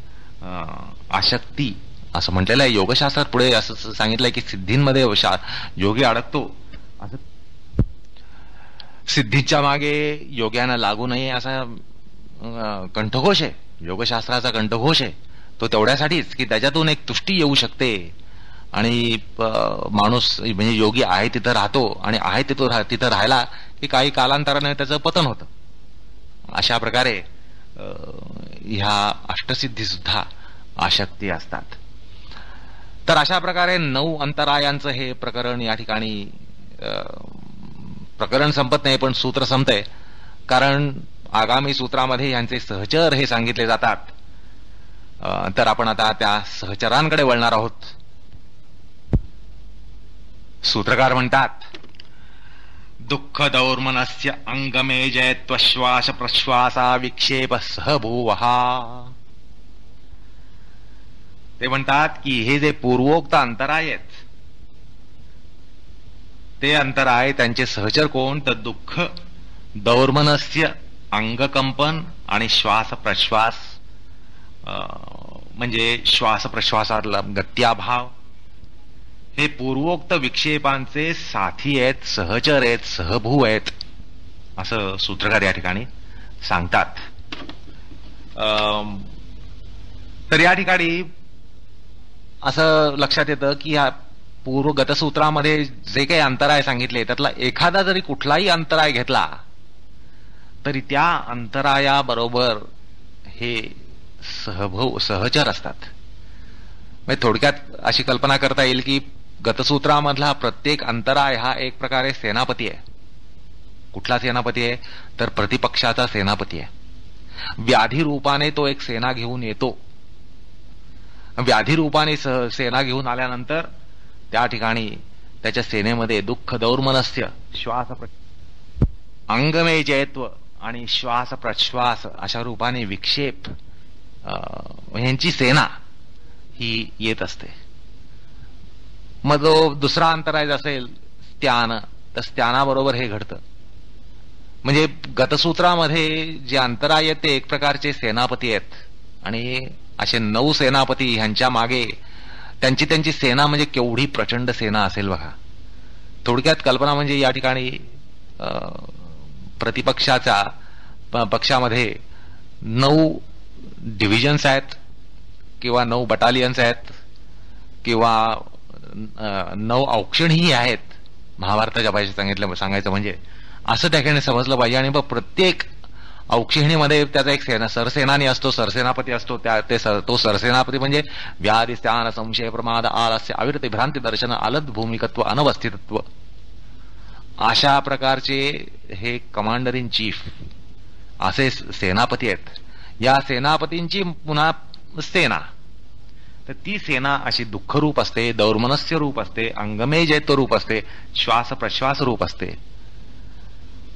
आसक्ती असं म्हटलेलं आहे. योगशास्त्रात पुढे असं सांगितलंय की सिद्धींमध्ये योगी अडकतो, असं सिद्धीच्या मागे योग्यानं लागू नये असा कंठघोष आहे, योगशास्त्राचा कंठघोष आहे. तो तेवढ्यासाठीच की त्याच्यातून एक तुष्टी येऊ शकते आणि माणूस म्हणजे योगी आहे तिथं राहतो आणि आहे तिथं राहिला की काही कालांतराने त्याचं पतन होतं. अशा प्रकारे ह्या अष्टसिद्धी सुद्धा आसक्ती असतात. तर अशा प्रकारे 9 अंतरायांचं हे प्रकरण या ठिकाणी प्रकरण संपत नाही, पण सूत्र संपतंय. कारण आगामी सूत्रामध्ये यांचे सहचर हे सांगितले जातात. तर आपण आता त्या सहचरांकडे वळणार आहोत. सूत्रकार म्हणतात, दुःख दौर्मनस्य अंगमे जयत्वश्वास प्रश्वासा विक्षेप सहभूवहा. ते म्हणतात की हे जे पूर्वोक्त अंतराय आहेत ते अंतराय त्यांचे सहचर कोण, तर दुःख दौर्मनस्य अंगकंपन आणि श्वास प्रश्वास म्हणजे श्वास प्रश्वासातला गत्याभाव हे पूर्वोक्त विक्षेपांचे साथी आहेत, सहचर आहेत, सहभू आहेत असं सूत्रकार या ठिकाणी सांगतात. तर या ठिकाणी असं लक्षात येतं की या पूर्व गतसूत्रामध्ये जे काही अंतराय सांगितले त्यातला एखादा जरी कुठलाही अंतराय घेतला तरी त्या अंतरायाबरोबर हे सहचर असतात. म्हणजे थोडक्यात अशी कल्पना करता येईल की गतसूत्रामधला प्रत्येक अंतराय हा एक प्रकारे सेनापती आहे. कुठला सेनापती आहे तर प्रतिपक्षाचा सेनापती आहे. व्याधी रूपाने तो एक सेना घेऊन येतो. व्याधी रूपाने सेना घेऊन आल्यानंतर त्या ठिकाणी त्याच्या सेनेमध्ये दुःख, दौर्मनस्य, श्वास अंगमेजयत्व आणि श्वास प्रश्वास अशा रूपाने विक्षेप यांची सेना ही येत असते. मग जो दुसरा अंतराय असेल स्त्यान, तर स्त्यानाबरोबर हे घडतं. म्हणजे गतसूत्रामध्ये जे अंतराय आहेत ते एक प्रकारचे सेनापती आहेत आणि असे 9 सेनापती ह्यांच्या मागे त्यांची सेना म्हणजे केवढी प्रचंड सेना असेल बघा. थोडक्यात कल्पना म्हणजे या ठिकाणी प्रतिपक्षाच्या पक्षामध्ये 9 डिव्हिजन्स आहेत किंवा 9 बटालियन्स आहेत किंवा 9 औक्षणीही आहेत. महाभारताच्या भाषेत सांगायचं म्हणजे असं त्या ठिकाणी समजलं पाहिजे. आणि मग प्रत्येक औक्षिणीमध्ये त्याचा एक सरसेनानी असतो, सरसेनापती असतो. तो सरसेनापती म्हणजे व्याधी, स्त्यान, संशय, प्रमाद, आलस्य, अविरती, भ्रांती, दर्शन, अलद, भूमिकत्व, अनवस्थितत्व अशा प्रकारचे हे कमांडर इन चीफ असे सेनापती आहेत. या सेनापतींची पुन्हा सेना, तर ती सेना अशी दुःखरूप असते, दौर्मनस्य रूप असते, अंगमेजयत्व रूप असते, श्वास प्रश्वास रूप असते.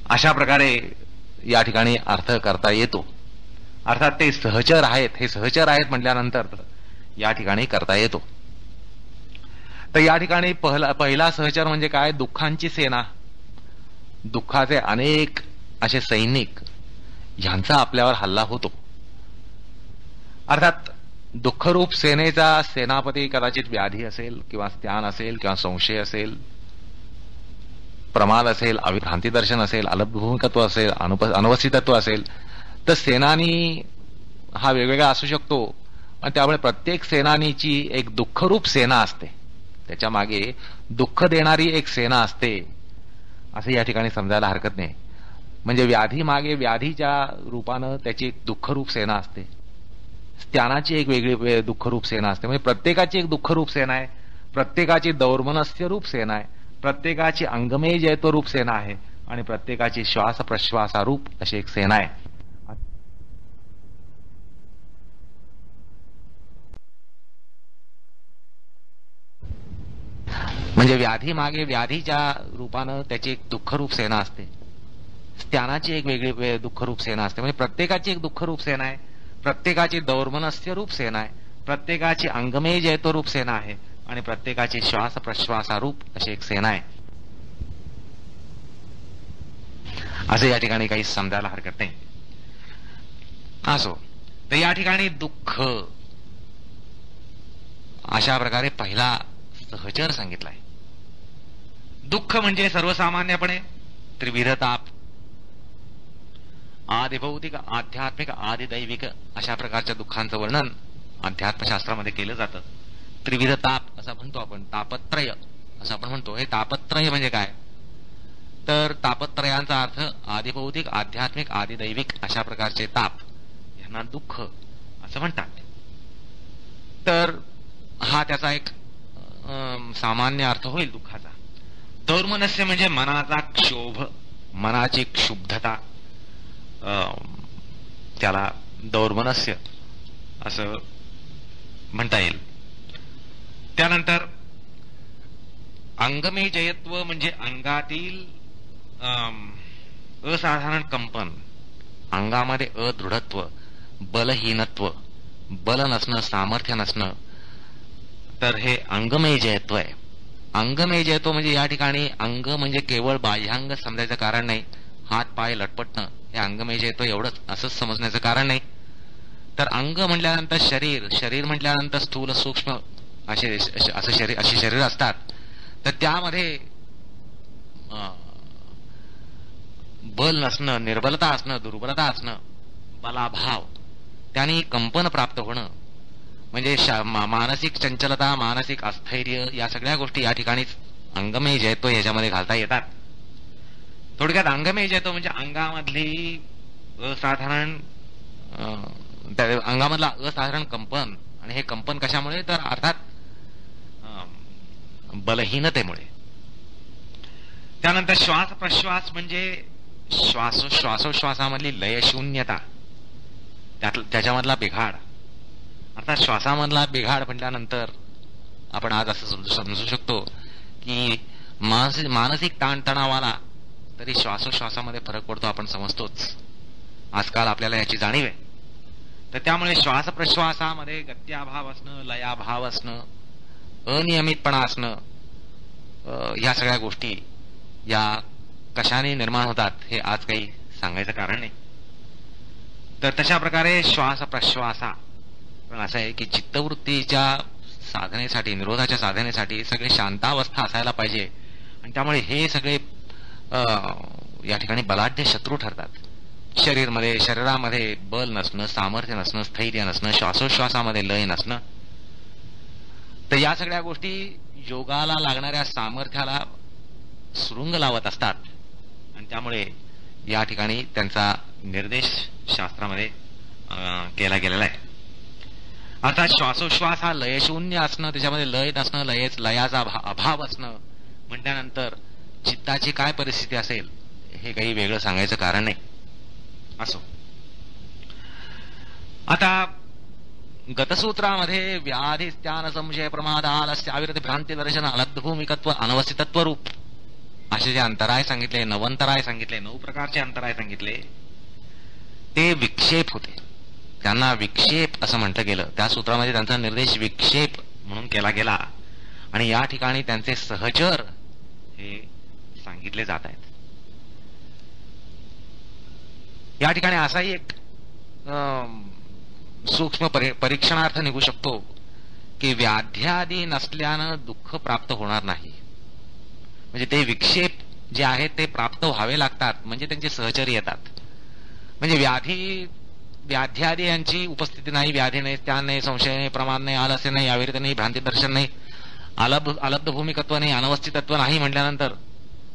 अशा प्रकारे या ठिकाणी अर्थ करता येतो. अर्थात ते सहचर आहेत, हे सहचर आहेत म्हटल्यानंतर या ठिकाणी करता येतो. तर या ठिकाणी पहिला सहचर म्हणजे काय, दुःखांची सेना, दुःखाचे अनेक असे सैनिक ह्यांचा आपल्यावर हल्ला होतो. अर्थात दुःखरूप सेनेचा सेनापती कदाचित व्याधी असेल किंवा स्त्यान असेल किंवा संशय असेल, प्रमाद असेल, भ्रांती दर्शन असेल, अलभूमिकत्व असेल, अनवस्थितत्व असेल. तर सेनानी हा वेगवेगळा असू शकतो आणि त्यामुळे प्रत्येक सेनानीची एक दुःखरूप सेना असते, त्याच्या मागे दुःख देणारी एक सेना असते असं या ठिकाणी समजायला हरकत नाही. म्हणजे व्याधी मागे व्याधीच्या रूपानं त्याची एक दुःखरूप सेना असते, स्त्यानाची एक वेगळी दुःखरूप सेना असते. म्हणजे प्रत्येकाची एक दुःखरूप सेना आहे, प्रत्येकाची दौर्मनस्य रूप सेना आहे, प्रत्येकाची अंगमेजयत्व रूप सेना आहे आणि प्रत्येकाची श्वास प्रश्वासारूप अशी एक सेना आहे. म्हणजे व्याधी मागे व्याधीच्या रूपानं त्याची एक दुःखरूप सेना असते, स्त्यानाची एक वेगळी दुःखरूप सेना असते. म्हणजे प्रत्येकाची एक दुःखरूप सेना आहे, प्रत्येकाची दौर्मनस्य रूप सेना आहे, प्रत्येकाची अंगमेजयत्व रूप सेना आहे आणि प्रत्येकाची श्वास प्रश्वासारूप अशी एक सेना आहे. असं या ठिकाणी काही समजायला हरकत नाही. असो, तर या ठिकाणी दुःख अशा प्रकारे पहिला सहचर सांगितलाय. दुःख म्हणजे सर्वसामान्यपणे त्रिविध ताप, आदिभौतिक, आध्यात्मिक, आदिदैविक अशा प्रकारच्या दुःखांचं वर्णन अध्यात्मशास्त्रामध्ये केलं जातं. त्रिविध ताप असं म्हणतो आपण, तापत्रय असं आपण म्हणतो. हे तापत्रय म्हणजे काय, तर तापत्रयांचा अर्थ आदिभौतिक, आध्यात्मिक, आदिदैविक अशा प्रकारचे ताप यांना दुःख असं म्हणतात. तर हा त्याचा एक सामान्य अर्थ होईल दुःखाचा. दौर्मनस्य म्हणजे मनाचा क्षोभ, मनाची क्षुब्धता, त्याला दौर्मनस्य असं म्हणता येईल. त्यानंतर अंगमेजयत्व म्हणजे अंगातील असाधारण कंपन, अंगामध्ये अदृढत्व, बलहीनत्व, बल नसणं, सामर्थ्य नसणं, तर हे अंगमेजयत्व आहे. अंगमेजयत्व म्हणजे या ठिकाणी अंग म्हणजे केवळ बाह्यांग समजायचं कारण नाही, हात पाय लटपटणं हे अंगमेजयत्व एवढंच असंच समजण्याचं कारण नाही. तर अंग म्हटल्यानंतर शरीर, शरीर म्हटल्यानंतर स्थूल सूक्ष्म असे शरीर असतात. तर त्यामध्ये बल नसणं, निर्बलता असणं, दुर्बलता असणं, बलाभाव, त्याने कंपन प्राप्त होणं, म्हणजे मानसिक चंचलता, मानसिक अस्थैर्य, या सगळ्या गोष्टी या ठिकाणीच अंगमेय जयतो याच्यामध्ये घालता येतात. थोडक्यात अंगमेय जयतो म्हणजे अंगामधली असाधारण अंगामधला असाधारण कंपन, आणि हे कंपन कशामुळे, तर अर्थात बलहीनतेमुळे. त्यानंतर श्वास प्रश्वास म्हणजे श्वासोश्वासामधली लयशून्यता, त्याच्यामधला बिघाड. अर्थात श्वासामधला बिघाड म्हटल्यानंतर आपण आज असं समजू शकतो की मानसिक ताणतणावाला तरी श्वासोश्वासामध्ये फरक पडतो, आपण समजतोच आजकाल, आपल्याला याची जाणीव आहे. तर त्यामुळे श्वास प्रश्वासामध्ये गत्याभाव असणं, लयाभाव असणं, अनियमितपणा असणं, ह्या सगळ्या गोष्टी या कशाने निर्माण होतात हे आज काही सांगायचं कारण नाही. तर तशा प्रकारे श्वास प्रश्वासा पण असं आहे की चित्तवृत्तीच्या साधनेसाठी, निरोधाच्या साधनेसाठी सगळे शांतावस्था असायला पाहिजे, आणि त्यामुळे हे सगळे या ठिकाणी बलाढ्य शत्रू ठरतात. शरीरामध्ये बल नसणं, सामर्थ्य नसणं, स्थैर्य नसणं, श्वासोश्वासामध्ये लय नसणं, तर या सगळ्या गोष्टी योगाला लागणाऱ्या सामर्थ्याला सुरुंग लावत असतात, आणि त्यामुळे या ठिकाणी त्यांचा निर्देश शास्त्रामध्ये केला गेलेला आहे. अर्थात श्वासोश्वास हा लयशून्य असणं, त्याच्यामध्ये लय नसणं, लयाचा अभाव असणं म्हटल्यानंतर चित्ताची काय परिस्थिती असेल हे काही वेगळं सांगायचं कारण नाही. असो, आता गतसूत्रामध्ये व्याधी स्थान संशय प्रमाद आलस्य आविर्त भ्रांती दर्शन अलब्ध भूमिकत्व अनवस्थितत्व रूप असे जे अंतराय सांगितले, नवंतराय सांगितले, 9 प्रकारचे अंतराय सांगितले, ते विक्षेप होते. त्यांना विक्षेप असं म्हटलं गेलं. त्या सूत्रामध्ये त्यांचा निर्देश विक्षेप म्हणून केला गेला, आणि या ठिकाणी त्यांचे सहचर हे सांगितले जात आहेत. या ठिकाणी असाही एक सूक्ष्म परीक्षणार्थ निघू शकतो की व्याध्यादी नसल्यानं दुःख प्राप्त होणार नाही. म्हणजे ते विक्षेप जे आहेत ते प्राप्त व्हावे लागतात, म्हणजे त्यांचे सहचरी येतात. म्हणजे व्याध्यादी यांची उपस्थिती नाही, व्याधी नाही, स्थान नाही, संशय नाही, प्रमाद नाही, आलस्य नाही, आविर्त नाही, भ्रांती दर्शन नाही, अलब्ध भूमिकत्व नाही, अनवस्थितत्व नाही म्हटल्यानंतर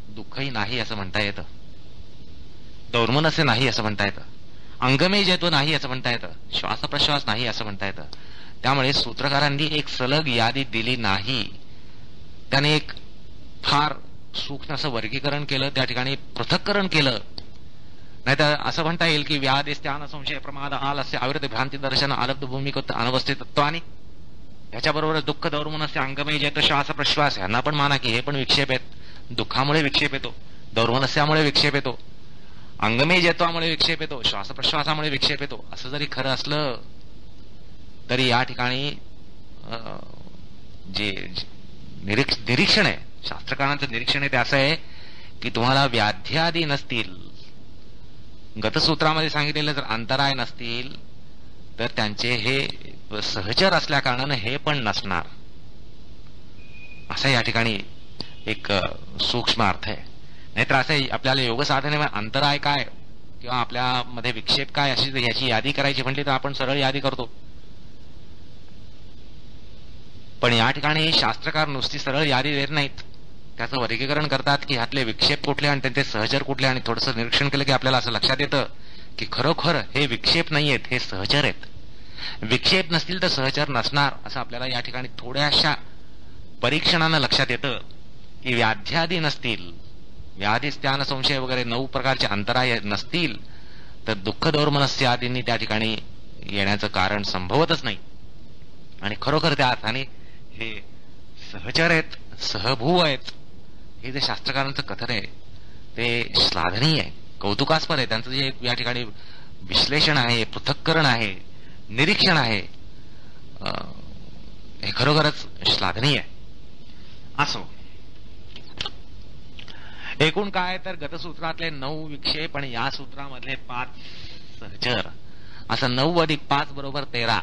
दुःखही नाही असं म्हणता येतं, दौर्मनस्य नाही असं म्हणता येतं, अंगमेय जयत्व नाही असं म्हणता येतं, श्वासप्रश्वास नाही असं म्हणता येतं. त्यामुळे सूत्रकारांनी एक सलग यादी दिली नाही, त्याने एक फार सूक्ष्म असं वर्गीकरण केलं, त्या ठिकाणी पृथक्करण केलं. नाहीतर असं म्हणता येईल की व्याधी स्थान संशय प्रमाद आलस्य आविर्त भ्रांती दर्शन अलब्ध भूमिकत्व अनवस्थितत्व, आणि ह्याच्याबरोबरच दुःख दौर्मनस्य अंगमेय जयत्व श्वास प्रश्वास ह्यांना पण माना की हे पण विक्षेप आहेत. दुःखामुळे विक्षेप येतो, दौर्मनस्यामुळे विक्षेप येतो, अंगमेय जयत्वामुळे विक्षेप येतो, श्वासप्रश्वासामुळे विक्षेप येतो. असं जरी खरं असलं तरी या ठिकाणी जे निरीक्षण आहे, शास्त्रकारांचं निरीक्षण आहे ते असं आहे की तुम्हाला व्याध्यादी नसतील, गतसूत्रामध्ये सांगितलेलं जर अंतराय नसतील तर त्यांचे हे सहचर असल्या कारणानं हे पण नसणार, असा या ठिकाणी एक सूक्ष्म अर्थ आहे. नाहीतर असं आपल्याला योग साधनेमध्ये अंतराय काय किंवा आपल्यामध्ये विक्षेप काय अशी याची यादी करायची म्हटली तर आपण सरळ यादी करतो. पण या ठिकाणी शास्त्रकार नुसती सरळ यादी देत नाहीत, त्याचं वर्गीकरण करतात की ह्यातले विक्षेप कुठले आणि त्यांचे सहचर कुठले, आणि थोडंसं निरीक्षण केलं की आपल्याला असं लक्षात येतं की खरोखर हे विक्षेप नाहीयेत, हे सहचर आहेत. विक्षेप नसतील तर सहचर नसणार असं आपल्याला या ठिकाणी थोड्याशा परीक्षणानं लक्षात येतं की व्याध्यादी नसतील, व्याधी स्थान संशय वगैरे 9 प्रकारचे अंतराय नसतील तर दुःख दौर्मनस्य आदींनी त्या ठिकाणी येण्याचं कारण संभवतच नाही. आणि खरोखर त्या अर्थाने हे सहचर आहेत, सहभूव आहेत. हे जे शास्त्रकारांचं कथन आहे ते श्लाघनीय आहे, कौतुकास्पद आहे. त्यांचं जे या ठिकाणी विश्लेषण आहे, पृथक्करण आहे, निरीक्षण आहे, हे खरोखरच श्लाघनीय आहे. असो, एकूण काय तर गतसूत्रातले 9 विक्षेप आणि या सूत्रामधले 5 सहचर असं 9 अधिक 5 बरोबर 13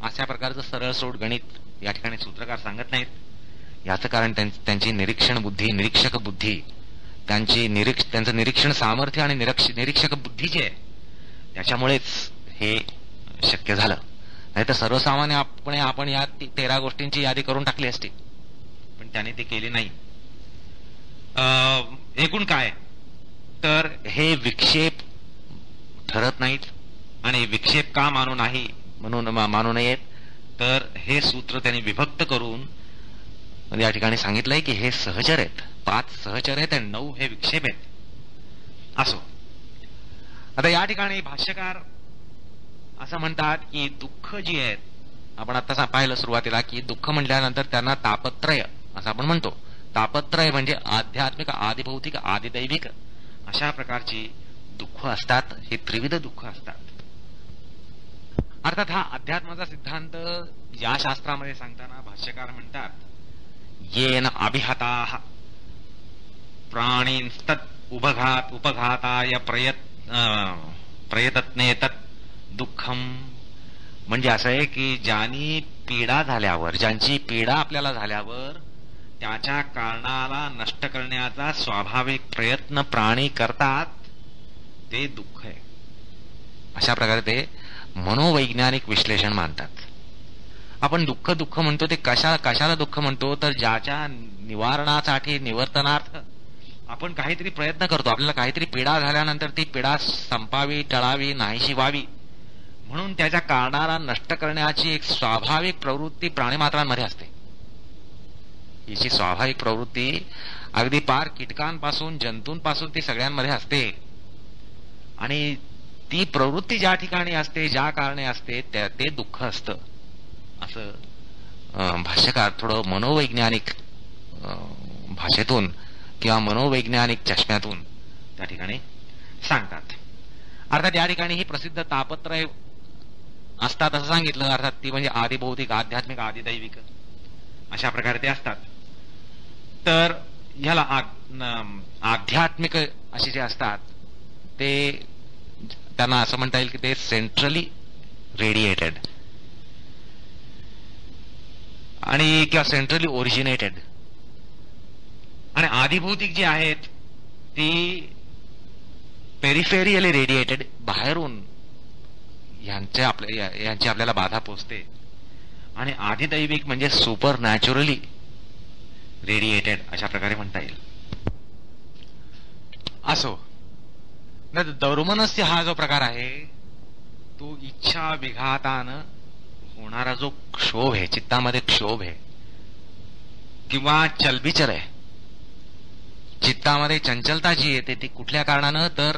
अशा प्रकारचं सरळ सोड गणित या ठिकाणी सूत्रकार सांगत नाहीत. याचं कारण त्यांची निरीक्षण बुद्धी, निरीक्षक बुद्धी, त्यांचं निरीक्षण सामर्थ्य आणि निरीक्षक बुद्धी जे आहे त्याच्यामुळेच हे शक्य झालं. नाही तर सर्वसामान्यपणे आपण या 13 गोष्टींची यादी करून टाकली असती, पण त्याने ते केले नाही. एकूण काय तर हे विक्षेप ठरत नाहीत. आणि विक्षेप का मानू नयेत तर हे सूत्र त्यांनी विभक्त करून या ठिकाणी सांगितलंय की हे सहचर आहेत, 5 सहचर आहेत आणि 9 हे विक्षेप आहेत. असो, आता या ठिकाणी भाष्यकार असं म्हणतात की दुःख जी आहेत, आपण आता पाहिलं सुरुवातीला की दुःख म्हटल्यानंतर त्यांना तापत्रय असं आपण म्हणतो. तापत्रय म्हणजे आध्यात्मिक, आदिभौतिक, आदिदैविक अशा प्रकारची दुःख असतात. हे त्रिविध दुःख असतात. अर्थात हा अध्यात्माचा सिद्धांत या शास्त्रामध्ये सांगताना भाष्यकार म्हणतात, येन अभिहताः प्राणींस्तत् उपघाताय प्रयत्ने तत् दुःखम. म्हणजे असं आहे की ज्यांची पीडा आपल्याला झाल्यावर त्याच्या कारणाला नष्ट करण्याचा स्वाभाविक प्रयत्न प्राणी करतात, ते दुःख आहे. अशा प्रकारे ते मनोवैज्ञानिक विश्लेषण मानतात. आपण दुःख म्हणतो ते कशाला दुःख म्हणतो तर ज्याच्या निवारणासाठी, निवर्तनार्थ आपण काहीतरी प्रयत्न करतो. आपल्याला काहीतरी पीडा झाल्यानंतर ती पीडा संपावी, टळावी, नाहीशी व्हावी म्हणून त्याच्या कारणाला नष्ट करण्याची एक स्वाभाविक प्रवृत्ती प्राणीमात्रांमध्ये असते. हिची स्वाभाविक प्रवृत्ती अगदी पार कीटकांपासून, जंतूंपासून ती सगळ्यांमध्ये असते. आणि ती प्रवृत्ती ज्या ठिकाणी असते, ज्या कारणे असते, ते दुःख असतं. असं भाष्यकार थोडं मनोवैज्ञानिक भाषेतून किंवा मनोवैज्ञानिक चष्म्यातून त्या ठिकाणी सांगतात. अर्थात या ठिकाणी ही प्रसिद्ध तापत्रय असतात असं सांगितलं. अर्थात ती म्हणजे आदिभौतिक, आध्यात्मिक, आदिदैविक अशा प्रकारे ते असतात. तर ह्याला आध्यात्मिक असे जे असतात ते त्यांना असं म्हणता येईल की ते सेंट्रली रेडिएटेड आणि किंवा सेंट्रली ओरिजिनेटेड. आणि आदिभौतिक जी आहेत ती पेरिफेरियली रेडिएटेड, बाहेरून यांची आपल्याला बाधा पोचते. आणि आदिदैविक म्हणजे सुपर नॅचरली रेडिएटेड अशा प्रकारे म्हणता येईल. असो, दौर्मनस्य हा जो प्रकार आहे तो इच्छा विघातानं होणारा जो क्षोभ आहे, चित्तामध्ये क्षोभ आहे किंवा चलबिचल आहे, चित्तामध्ये चंचलता जी येते ती कुठल्या कारणानं तर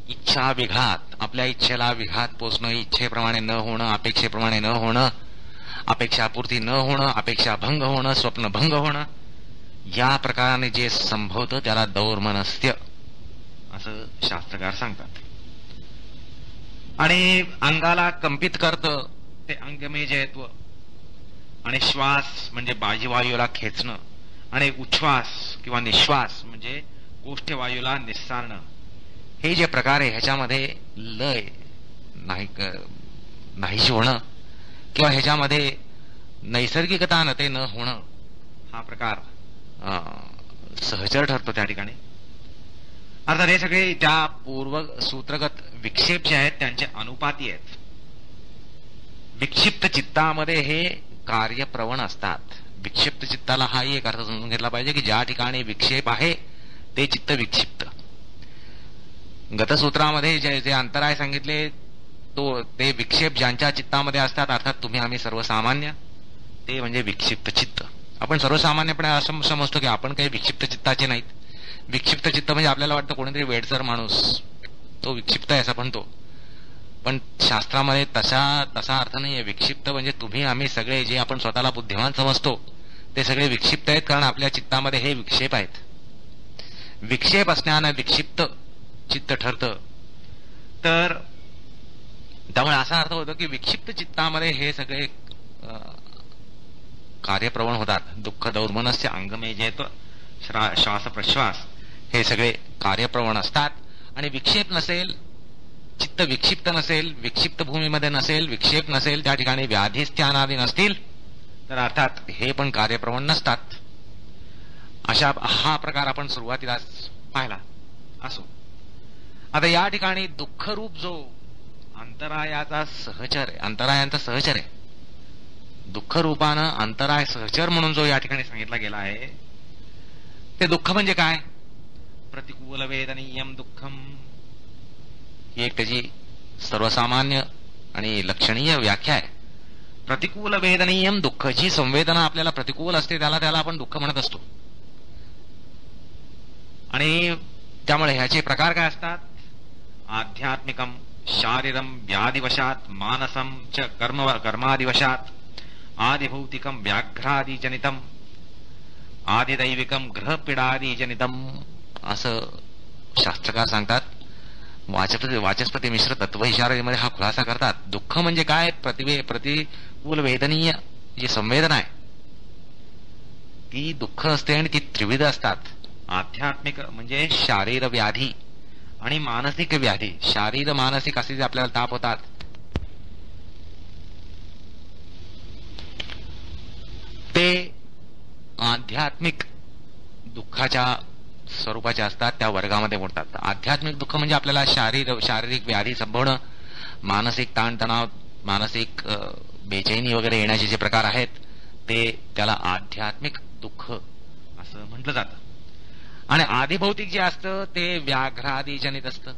इच्छा विघात, आपल्या इच्छेला विघात पोचणं, इच्छेप्रमाणे न होणं, अपेक्षेप्रमाणे न होणं, अपेक्षापूर्ती न होणं, अपेक्षा भंग होणं, स्वप्न भंग होणं, या प्रकाराने जे संभवतं त्याला दौर्मनस्य असं शास्त्रकार सांगतात. आणि अंगाला कंपित करतं ते अंगमेजयत्व. आणि श्वास म्हणजे बाह्यवायूला खेचणं, आणि उच्छ्वास किंवा निश्वास म्हणजे गोष्ठवायूला निस्सारणं. हे जे प्रकार आहे ह्याच्यामध्ये लय नाहीशी होणं किंवा ह्याच्यामध्ये नैसर्गिकता नते न होणं हा प्रकार सहचर ठरतो त्या ठिकाणी. अर्थात हे सगळे त्या पूर्व सूत्रगत विक्षेप जे आहेत त्यांचे अनुपाती आहेत. विक्षिप्त चित्तामध्ये हे कार्यप्रवण असतात. विक्षिप्त चित्ताला हाही एक अर्थ समजून घेतला पाहिजे की ज्या ठिकाणी विक्षेप आहे ते चित्त विक्षिप्त. गतसूत्रामध्ये जे अंतराय सांगितले ते विक्षेप ज्यांच्या चित्तामध्ये असतात, अर्थात तुम्ही आम्ही सर्वसामान्य, ते म्हणजे विक्षिप्त चित्त. आपण सर्वसामान्यपणे असं समजतो की आपण काही विक्षिप्त चित्ताचे नाहीत. विक्षिप्त चित्त म्हणजे आपल्याला वाटतं कोणीतरी वेडसर माणूस तो विक्षिप्त आहे असं म्हणतो, पण शास्त्रामध्ये तसा अर्थ नाहीये. विक्षिप्त म्हणजे तुम्ही आम्ही सगळे जे आपण स्वतःला बुद्धिमान समजतो ते सगळे विक्षिप्त आहेत, कारण आपल्या चित्तामध्ये हे विक्षेप आहेत. विक्षेप असण्यानं विक्षिप्त चित्त ठरतं. तर त्यामुळे असा अर्थ होतो की विक्षिप्त चित्तामध्ये हे सगळे कार्यप्रवण होतात. दुःख, दौर्मनस्य, अंगमेजयत्व, श्वास प्रश्वास हे सगळे कार्यप्रवण असतात. आणि विक्षेप नसेल चित्त विक्षिप्त नसेल, विक्षिप्त भूमीमध्ये नसेल, विक्षेप नसेल, त्या ठिकाणी व्याधिस्थानादी नसतील, तर अर्थात हे पण कार्यप्रवण नसतात. अशा हा प्रकार आपण सुरुवातीलाच पाहिला. असो, आता या ठिकाणी दुःखरूप जो अंतरायाचा सहचर आहे, अंतरायांचा सहचर आहे, दुःखरूपानं अंतराय सहचर म्हणून जो या ठिकाणी सांगितला गेला आहे, ते दुःख म्हणजे काय? प्रतिकूल वेदनीयम दुःखम, ही एक त्याची सर्वसामान्य आणि लक्षणीय व्याख्या आहे. प्रतिकूल वेदनीयम दुःख, जी संवेदना आपल्याला प्रतिकूल असते त्याला आपण दुःख म्हणत असतो. आणि त्यामुळे ह्याचे प्रकार काय असतात? आध्यात्मिकम, शारीरम व्याधिवशात, मानसम च कर्मादिवशात, आदिभौतिकम व्याघ्रादिजनितम, आदिदैविकम ग्रहपीडादिजनितम, असं शास्त्रकार सांगतात. वाचस्पती मिश्र तत्व इशारामध्ये हा खुलासा करतात. दुःख म्हणजे काय? प्रतिकूल वेदनीय जी संवेदना आहे ती दुःख असते आणि ती त्रिविध असतात. आध्यात्मिक म्हणजे शारीर व्याधी आणि मानसिक व्याधी. शारीर मानसिक असे जे आपल्याला ताप होतात, ते आध्यात्मिक दुःखाच्या स्वरूपाचे असतात, त्या वर्गामध्ये मोडतात. आध्यात्मिक दुःख म्हणजे आपल्याला शारीरिक व्याधी संभवणं, मानसिक ताणतणाव, मानसिक बेचैनी वगैरे येण्याचे जे प्रकार आहेत, ते त्याला आध्यात्मिक दुःख असं म्हटलं जातं. आणि आदिभौतिक जे असतं ते व्याघ्रादिजनित असतं.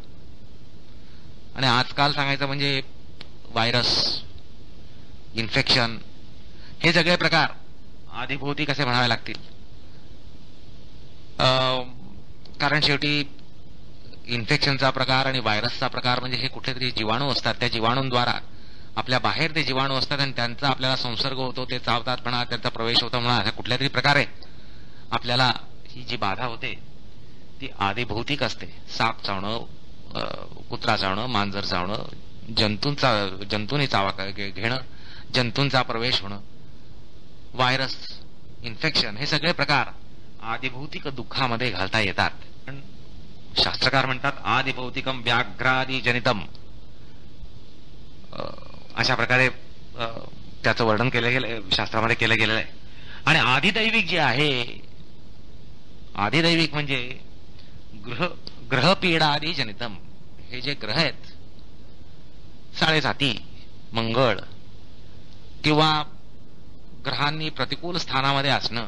आणि आजकाल सांगायचं म्हणजे व्हायरस, इन्फेक्शन, हे सगळे प्रकार आदिभौतिक असे म्हणावे लागतील. कारण शेवटी इन्फेक्शनचा प्रकार आणि व्हायरसचा प्रकार म्हणजे हे कुठले तरी जीवाणू असतात. त्या जीवाणूंद्वारा आपल्या बाहेर ते जीवाणू असतात आणि त्यांचा आपल्याला संसर्ग होतो, ते चावतात म्हणा, त्यांचा प्रवेश होतो म्हणा, अशा कुठल्या तरी प्रकारे आपल्याला ही जी बाधा होते ती आदिभौतिक असते. साप चावणं, कुत्रा चावणं, मांजर चावणं, जंतूंनी चावा घेणं, जंतूंचा प्रवेश होणं, व्हायरस, इन्फेक्शन, हे सगळे प्रकार आदिभौतिक दुःखामध्ये घालता येतात. पण शास्त्रकार म्हणतात आदिभौतिकम व्याघ्रादिजनितम, अशा प्रकारे त्याचं वर्णन केलं गेलं, शास्त्रामध्ये केलं गेलेलं आहे. आणि आदिदैविक जे आहे, आदिदैविक म्हणजे ग्रहपीडादिजनितम, हे जे ग्रह आहेत, साडेसाती, मंगळ किंवा ग्रहांनी प्रतिकूल स्थानामध्ये असणं,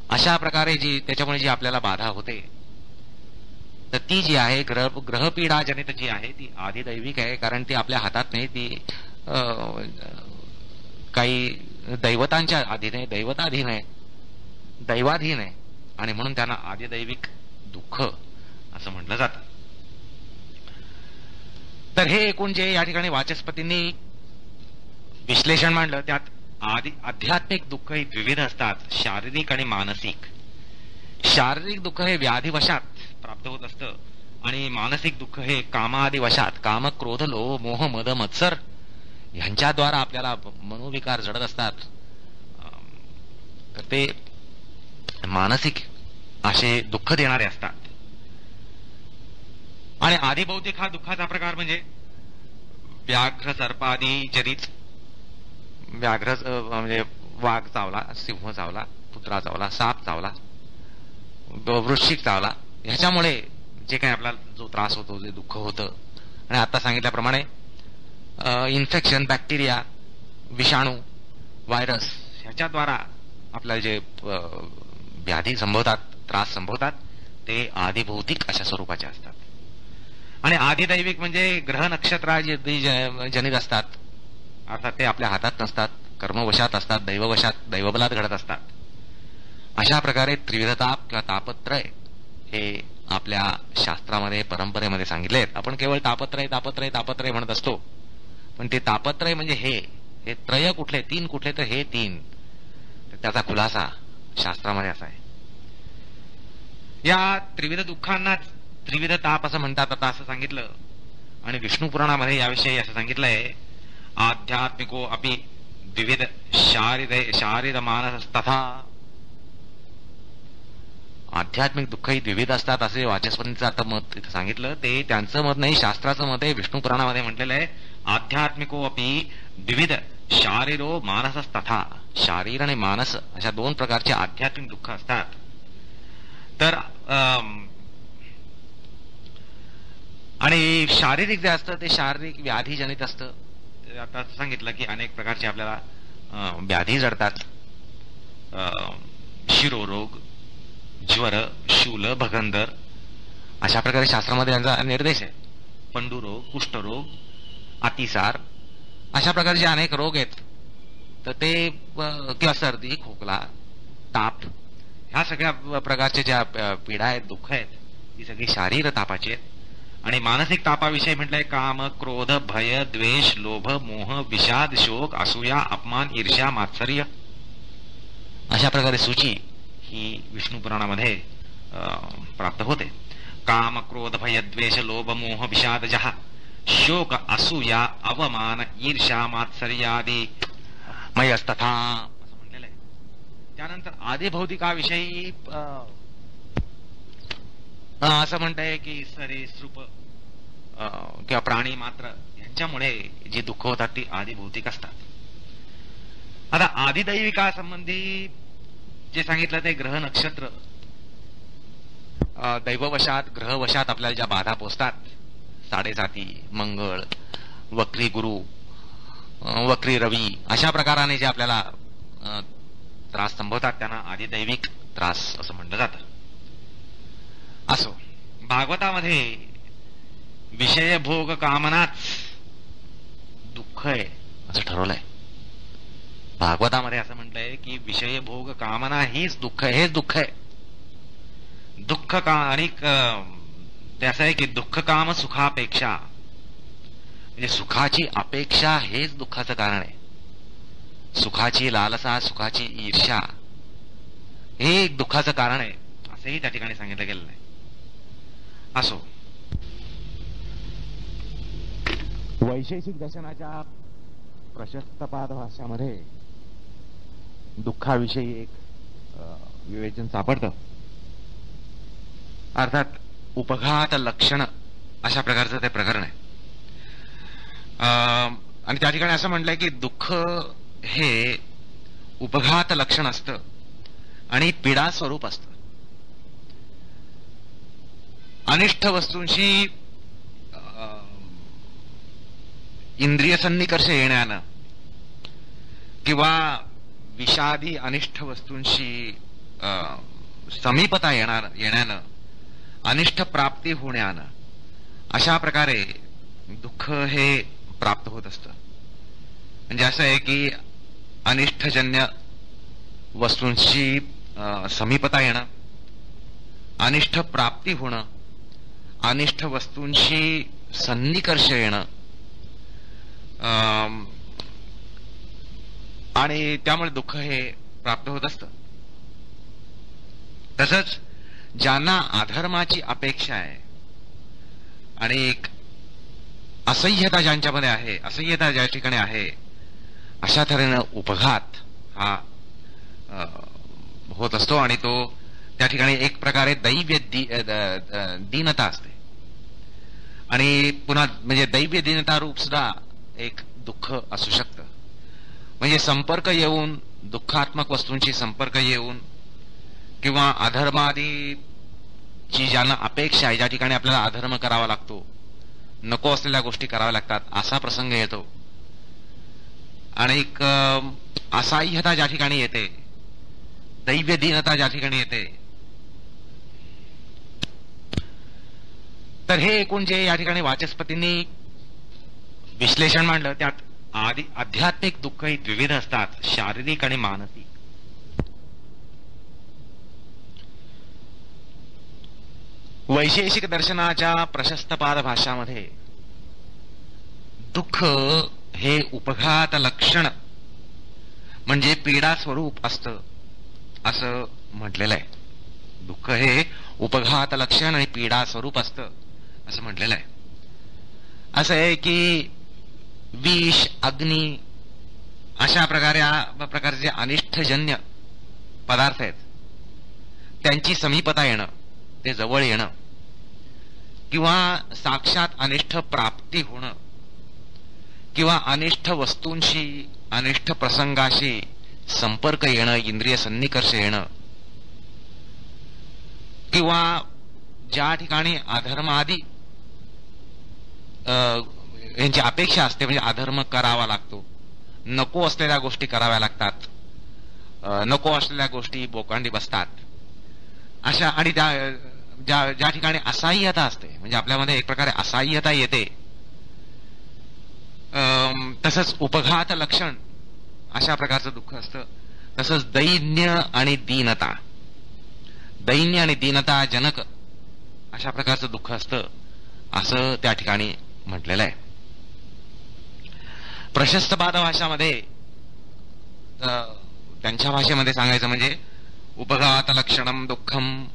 अशा प्रकारे जी त्याच्यामुळे जी आपल्याला बाधा होते, तर ती जी आहे ग्रहपीडाजनित जी आहे ती आदिदैविक आहे. कारण ती आपल्या हातात नाही, ती काही दैवतांच्या अधीन आहे, दैवताधीन आहे, दैवाधीन आहे, आणि म्हणून त्यांना आदिदैविक दुःख असं म्हटलं जातं. तर हे एकूण जे या ठिकाणी वाचस्पतींनी विश्लेषण मांडलं, त्यात आध्यात्मिक दुःख ही द्विविध असतात, शारीरिक आणि मानसिक. शारीरिक दुःख हे व्याधिवशात प्राप्त होत असतं आणि मानसिक दुःख हे कामादिवशात, काम, क्रोध, लोभ, मोह, मद, मत्सर ह्यांच्याद्वारा आपल्याला मनोविकार जडत असतात. तर ते मानसिक असे दुःख देणारे असतात. आणि आदिभौतिक हा दुःखाचा प्रकार म्हणजे व्याघ्र सर्पादी जनित. व्याघ्र म्हणजे वाघ चावला, सिंह चावला, कुत्रा चावला, साप चावला, वृश्चिक चावला, ह्याच्यामुळे जे काही आपल्याला जो त्रास होतो, जे दुःख होतं, आणि आता सांगितल्याप्रमाणे इन्फेक्शन, बॅक्टेरिया, विषाणू, व्हायरस ह्याच्याद्वारा आपल्याला जे व्याधी संभवतात, त्रास संभवतात, ते आदिभौतिक अशा स्वरूपाचे असतात. आणि आदिदैविक म्हणजे ग्रह नक्षत्र जनित असतात, अर्थात ते आपल्या हातात नसतात, कर्मवशात असतात, दैववशात, दैवबलात घडत असतात. अशा प्रकारे त्रिविधताप किंवा तापत्रय हे आपल्या शास्त्रामध्ये, परंपरेमध्ये सांगितले आहेत. आपण केवळ तापत्रय तापत्रय तापत्रय म्हणत असतो, पण ते तापत्रय म्हणजे हे त्रय कुठले, तीन कुठले, तर हे तीन. त्याचा खुलासा शास्त्रामध्ये असा आहे. या त्रिविध दुःखांनाच त्रिविध ताप असं म्हणतात आता, असं सांगितलं. आणि विष्णू पुराणामध्ये याविषयी असं सांगितलंय, आध्यात्मिको अपि द्विविध शारीर मानस तथा. आध्यात्मिक दुःखही द्विविध असतात असे वाचस्पतींचं आता मत इथं सांगितलं. ते त्यांचं मत नाही, शास्त्राचं मत आहे. विष्णू पुराणामध्ये म्हटलेलं आहे आध्यात्मिको अपि द्विविध शारीरो मानसस्तथा. शारीर आणि मानस अशा दोन प्रकारचे आध्यात्मिक दुःख असतात. तर आणि शारीरिक जे असतं ते शारीरिक व्याधीजनित असतं. आता सांगितलं की अनेक प्रकारचे आपल्याला व्याधी जडतात. शिरोरोग, ज्वर, शूल, भगंदर अशा प्रकारे शास्त्रामध्ये यांचा निर्देश आहे. पंडुरोग, कुष्ठरोग, अतिसार अशा प्रकारचे अनेक रोग आहेत. तर ते किंवा सर्दी, खोकला, ताप ह्या सगळ्या प्रकारच्या ज्या पीडा आहेत, दुःख आहेत, ती सगळी शारीर तापाची आहेत. आणि मानसिक तापाविषयी म्हटलंय काम, क्रोध, भय, द्वेष, लोभ, मोह, विषाद, शोक, असूया, अपमान, ईर्ष्या, मात्सर्य अशा प्रकारे सूची ही विष्णू पुराणामध्ये प्राप्त होते. काम, क्रोध, भय, द्वेष, लोभ, मोह, विषाद, जहा, शोक, असूया, अवमान, ईर्ष्या, मात्सर्यादी मयस्तथा असं म्हटलेलं आहे. त्यानंतर आदिभौतिकाविषयी असं म्हणताय की सरीसृप किंवा प्राणी मात्र यांच्यामुळे जी दुःख होतात ती आदिभौतिक असतात. आता आदिदैविकासंबंधी जे सांगितलं ते ग्रह नक्षत्र दैववशात ग्रहवशात आपल्याला ज्या बाधा पोचतात, साडेसाती, मंगळ, वक्री गुरु, वक्री रवी अशा प्रकाराने जे आपल्याला त्रास संभवतात त्यांना आदिदैविक त्रास असं म्हटलं जातं. असो, भागवतामध्ये विषय भोग कामनाच दुःख आहे असं ठरवलंय. भागवतामध्ये असं म्हटलंय की विषय भोग कामना हीच दुःख आहे, हेच दुःख आहे. दुःख का आणि ते असं आहे की दुःख काम सुखापेक्षा, म्हणजे सुखाची अपेक्षा हेच दुःखाचं कारण आहे. सुखाची लालसा, सुखाची ईर्ष्या हे एक दुःखाचं कारण आहे असंही त्या ठिकाणी सांगितलं गेलेलं आहे. असो, वैशेषिक दर्शनाच्या प्रशस्त पादभाष्यामध्ये दुःखाविषयी एक विवेचन सापडतं. अर्थात उपघात लक्षण अशा प्रकारचं ते प्रकरण आहे. आणि त्या ठिकाणी असं म्हटलंय की दुःख हे उपघात लक्षण असतं आणि पीडा स्वरूप असतं. अनिष्ट वस्तूंशी इंद्रिय सन्निकर्ष येण्यानं किंवा विषादी अनिष्ट वस्तूंशी समीपता येण्यानं, अनिष्ट प्राप्ती होण्यानं अशा प्रकारे दुःख हे प्राप्त होत असतं. म्हणजे असं आहे की अनिष्टजन्य वस्तूंशी समीपता येणं, अनिष्ट प्राप्ती होणं, अनिष्ट वस्तूंशी सन्निकर्ष येणं आणि त्यामुळे दुःख हे प्राप्त होत असतं. तसंच ज्यांना अधर्माची अपेक्षा आहे आणि एक असह्यता ज्यांच्यामध्ये आहे, असह्यता ज्या ठिकाणी आहे, अशा तऱ्हेनं उपघात हा होत असतो आणि तो त्या ठिकाणी एक प्रकारे दैव्य दीनता असते. आणि पुन्हा म्हणजे दैव्य दीनता रूप सुद्धा एक दुःख असू शकतं. म्हणजे संपर्क येऊन, दुःखात्मक वस्तूंशी संपर्क येऊन किंवा अधर्मादीची ज्यांना अपेक्षा आहे, ज्या ठिकाणी आपल्याला अधर्म करावा लागतो, नको असलेल्या गोष्टी कराव्या लागतात, असा प्रसंग येतो. आणि एक असहाय्यता ज्या ठिकाणी येते, दैव्य दीनता ज्या ठिकाणी येते, तर हे एकूण जे या ठिकाणी वाचस्पतींनी विश्लेषण मांडलं त्यात आध्यात्मिक दुःख ही द्विविध असतात, शारीरिक आणि मानसिक. वैशेषिक दर्शनाच्या प्रशस्त पादभाष्यामध्ये दुःख हे उपघात लक्षण म्हणजे पीडा स्वरूप असतं असं म्हटलेलं आहे. दुःख हे उपघात लक्षण आणि पीडा स्वरूप असतं असं म्हटलेलं आहे. असं आहे की विष, अग्नी अशा प्रकारचे अनिष्टजन्य पदार्थ आहेत त्यांची समीपता येणं, ते जवळ येणं, किंवा साक्षात अनिष्ट प्राप्ती होणं, किंवा अनिष्ट वस्तूंशी, अनिष्ट प्रसंगाशी संपर्क येणं, इंद्रिय सन्निकर्ष येणं, किंवा ज्या ठिकाणी अधर्म आदी यांची अपेक्षा असते, म्हणजे अधर्म करावा लागतो, नको असलेल्या गोष्टी कराव्या लागतात, नको असलेल्या गोष्टी बोकांडी बसतात, अशा, आणि ज्या ठिकाणी असहाय्यता असते, म्हणजे आपल्यामध्ये एक प्रकारे असहाय्यता येते, तसंच उपघात लक्षण अशा प्रकारचं दुःख असतं. तसंच दैन्य आणि दीनता, दैन्य आणि दीनता जनक अशा प्रकारचं दुःख असतं, असं त्या ठिकाणी म्हटलेलं आहे. प्रशस्त पाद भाषामध्ये, त्यांच्या भाषेमध्ये सांगायचं म्हणजे उपघात लक्षणम दुःखम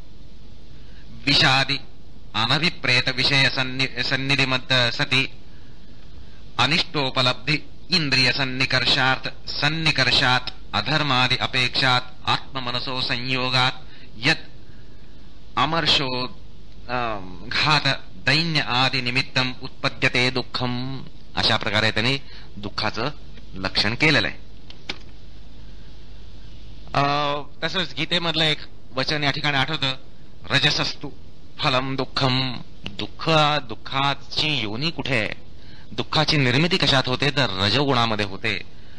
विषादी अनभिप्रेत विषय सन्निधिमत सती अनिष्टोपलब्धि इंद्रिय सन्निकर्षात अधर्मादि अपेक्षात आत्ममनसो संयोगात यत अमर्षो घात दैन्य आदि निमित्तम उत्पद्यते दुःखम, अशा प्रकारे त्यांनी दुःखाचं लक्षण केलेलं आहे. तसंच गीतेमधलं एक वचन या ठिकाणी आठवतं, रजसस्तु फलम दुःखम. दुःखाची योनी कुठे आहे, दुःखाची निर्मिती कशात होते, तर रजोगुणामध्ये होते,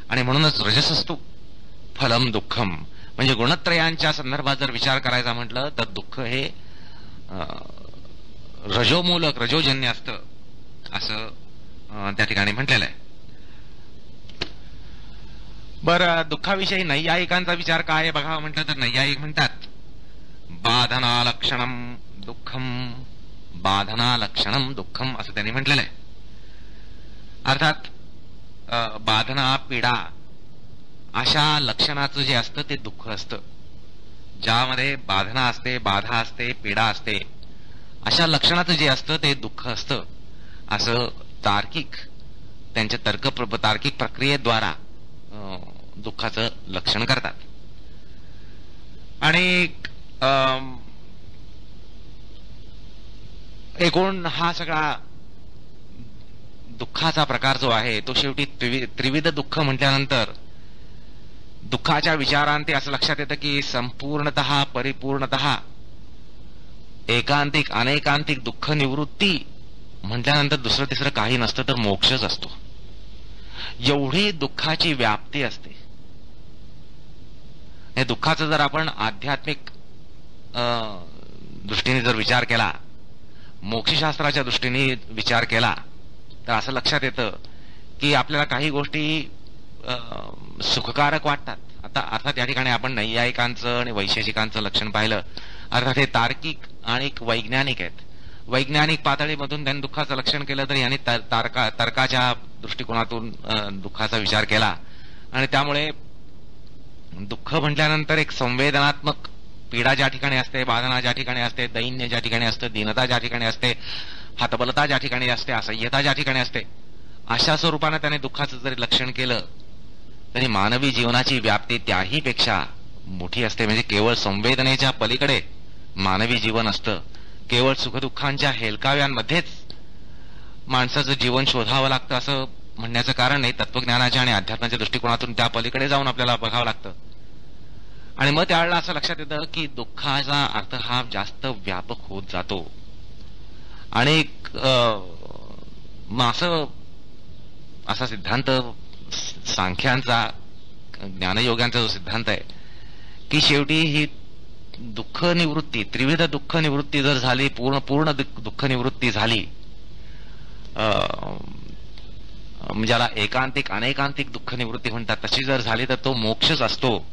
आणि म्हणूनच रजसस्तु फलम दुःखम, म्हणजे गुणत्रयांच्या संदर्भात जर विचार करायचा म्हटलं तर दुःख हे रजोमूलक, रजोजन्य असतं, असं त्या ठिकाणी म्हटलेलं आहे. बरं, दुःखाविषयी नैयायिकांचा विचार काय आहे बघा म्हटलं तर नैयायिक म्हणतात बाधना लक्षणम दुःखम, बाधना लक्षणम दुःखम असं त्यांनी म्हटलेलं आहे. अर्थात बाधना, पीडा अशा लक्षणाचं जे असतं ते दुःख असतं. ज्यामध्ये बाधना असते, बाधा असते, पीडा असते, अशा लक्षणाचं जे असतं ते दुःख असतं, असं तार्किक त्यांच्या तार्किक प्रक्रियेद्वारा दुःखाचं लक्षण करतात. आणि एकूण हा सगळा दुःखाचा प्रकार जो आहे तो शेवटी त्रिविध दुःख म्हटल्यानंतर दुःखाच्या विचारांती असं लक्षात येतं की संपूर्णतः, परिपूर्णतः एकांतिक अनेकांतिक दुःख निवृत्ती म्हटल्यानंतर दुसरं तिसरं काही नसतं तर मोक्षच असतो. एवढी दुःखाची व्याप्ती असते. हे दुःखाचा जर आपण आध्यात्मिक दृष्टीने जर विचार केला, मोक्षशास्त्राच्या दृष्टीने विचार केला, तर असं लक्षात येतं की आपल्याला काही गोष्टी सुखकारक वाटतात. आता अर्थात या ठिकाणी आपण नैयायिकांचं आणि वैशेषिकांचं लक्षण पाहिलं. अर्थात हे तार्किक आणि वैज्ञानिक आहेत. वैज्ञानिक पातळीमधून त्यांनी दुःखाचं लक्षण केलं तर यांनी तर्काच्या दृष्टिकोनातून दुःखाचा विचार केला, आणि त्यामुळे दुःख म्हटल्यानंतर एक संवेदनात्मक पीडा ज्या ठिकाणी असते, बाधना ज्या ठिकाणी असते, दैन्य ज्या ठिकाणी असतं, दीनता ज्या ठिकाणी असते, हतबलता ज्या ठिकाणी असते, असह्यता ज्या ठिकाणी असते, अशा स्वरूपाने त्याने दुःखाचं जरी लक्षण केलं तरी मानवी जीवनाची व्याप्ती त्याही पेक्षा मोठी असते. म्हणजे केवळ संवेदनेच्या पलीकडे मानवी जीवन असतं. केवळ सुखदुःखांच्या हेलकाव्यांमध्येच माणसाचं जीवन शोधावं लागतं असं म्हणण्याचं कारण नाही. तत्वज्ञानाच्या आणि अध्यात्माच्या दृष्टिकोनातून त्या पलीकडे जाऊन आपल्याला बघावं लागतं. आणि मग त्यावेळेला असं लक्षात येतं की दुःखाचा अर्थ हा जास्त व्यापक होत जातो. आणि असा सिद्धांत सांख्यांचा, ज्ञानयोगांचा जो सिद्धांत आहे की शेवटी ही दुःख निवृत्ती, त्रिविध दुःख निवृत्ती जर झाली, पूर्ण दुःख निवृत्ती झाली, ज्याला एकांतिक अनेकांतिक दुःख निवृत्ती म्हणतात, तशी जर झाली तर तो मोक्षच असतो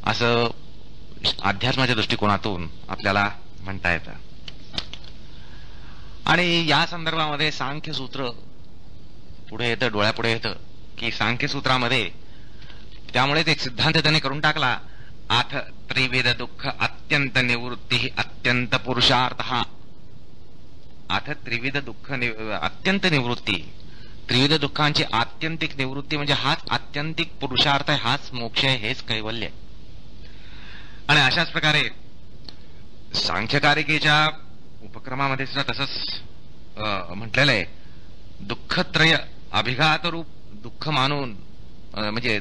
असं अध्यात्माच्या दृष्टिकोनातून आपल्याला म्हणता येतं. आणि या संदर्भामध्ये सांख्य सूत्र पुढे येतं, डोळ्यापुढे येतं की सांख्य सूत्रामध्ये त्यामुळेच एक सिद्धांत त्याने करून टाकला, आथ त्रिविध दुःख अत्यंत निवृत्ती अत्यंत पुरुषार्थ. आथ त्रिविध दुःख अत्यंत निवृत्ती, त्रिविध दुःखांची आत्यंतिक निवृत्ती म्हणजे हाच आत्यंतिक पुरुषार्थ आहे, हाच मोक्ष आहे, हेच कैवल्य आहे. आणि अशाच प्रकारे सांख्यकारिकेच्या उपक्रमामध्ये सुद्धा तसंच म्हटलेलं आहे. दुःखत्रय अभिघात रूप दुःख मानून म्हणजे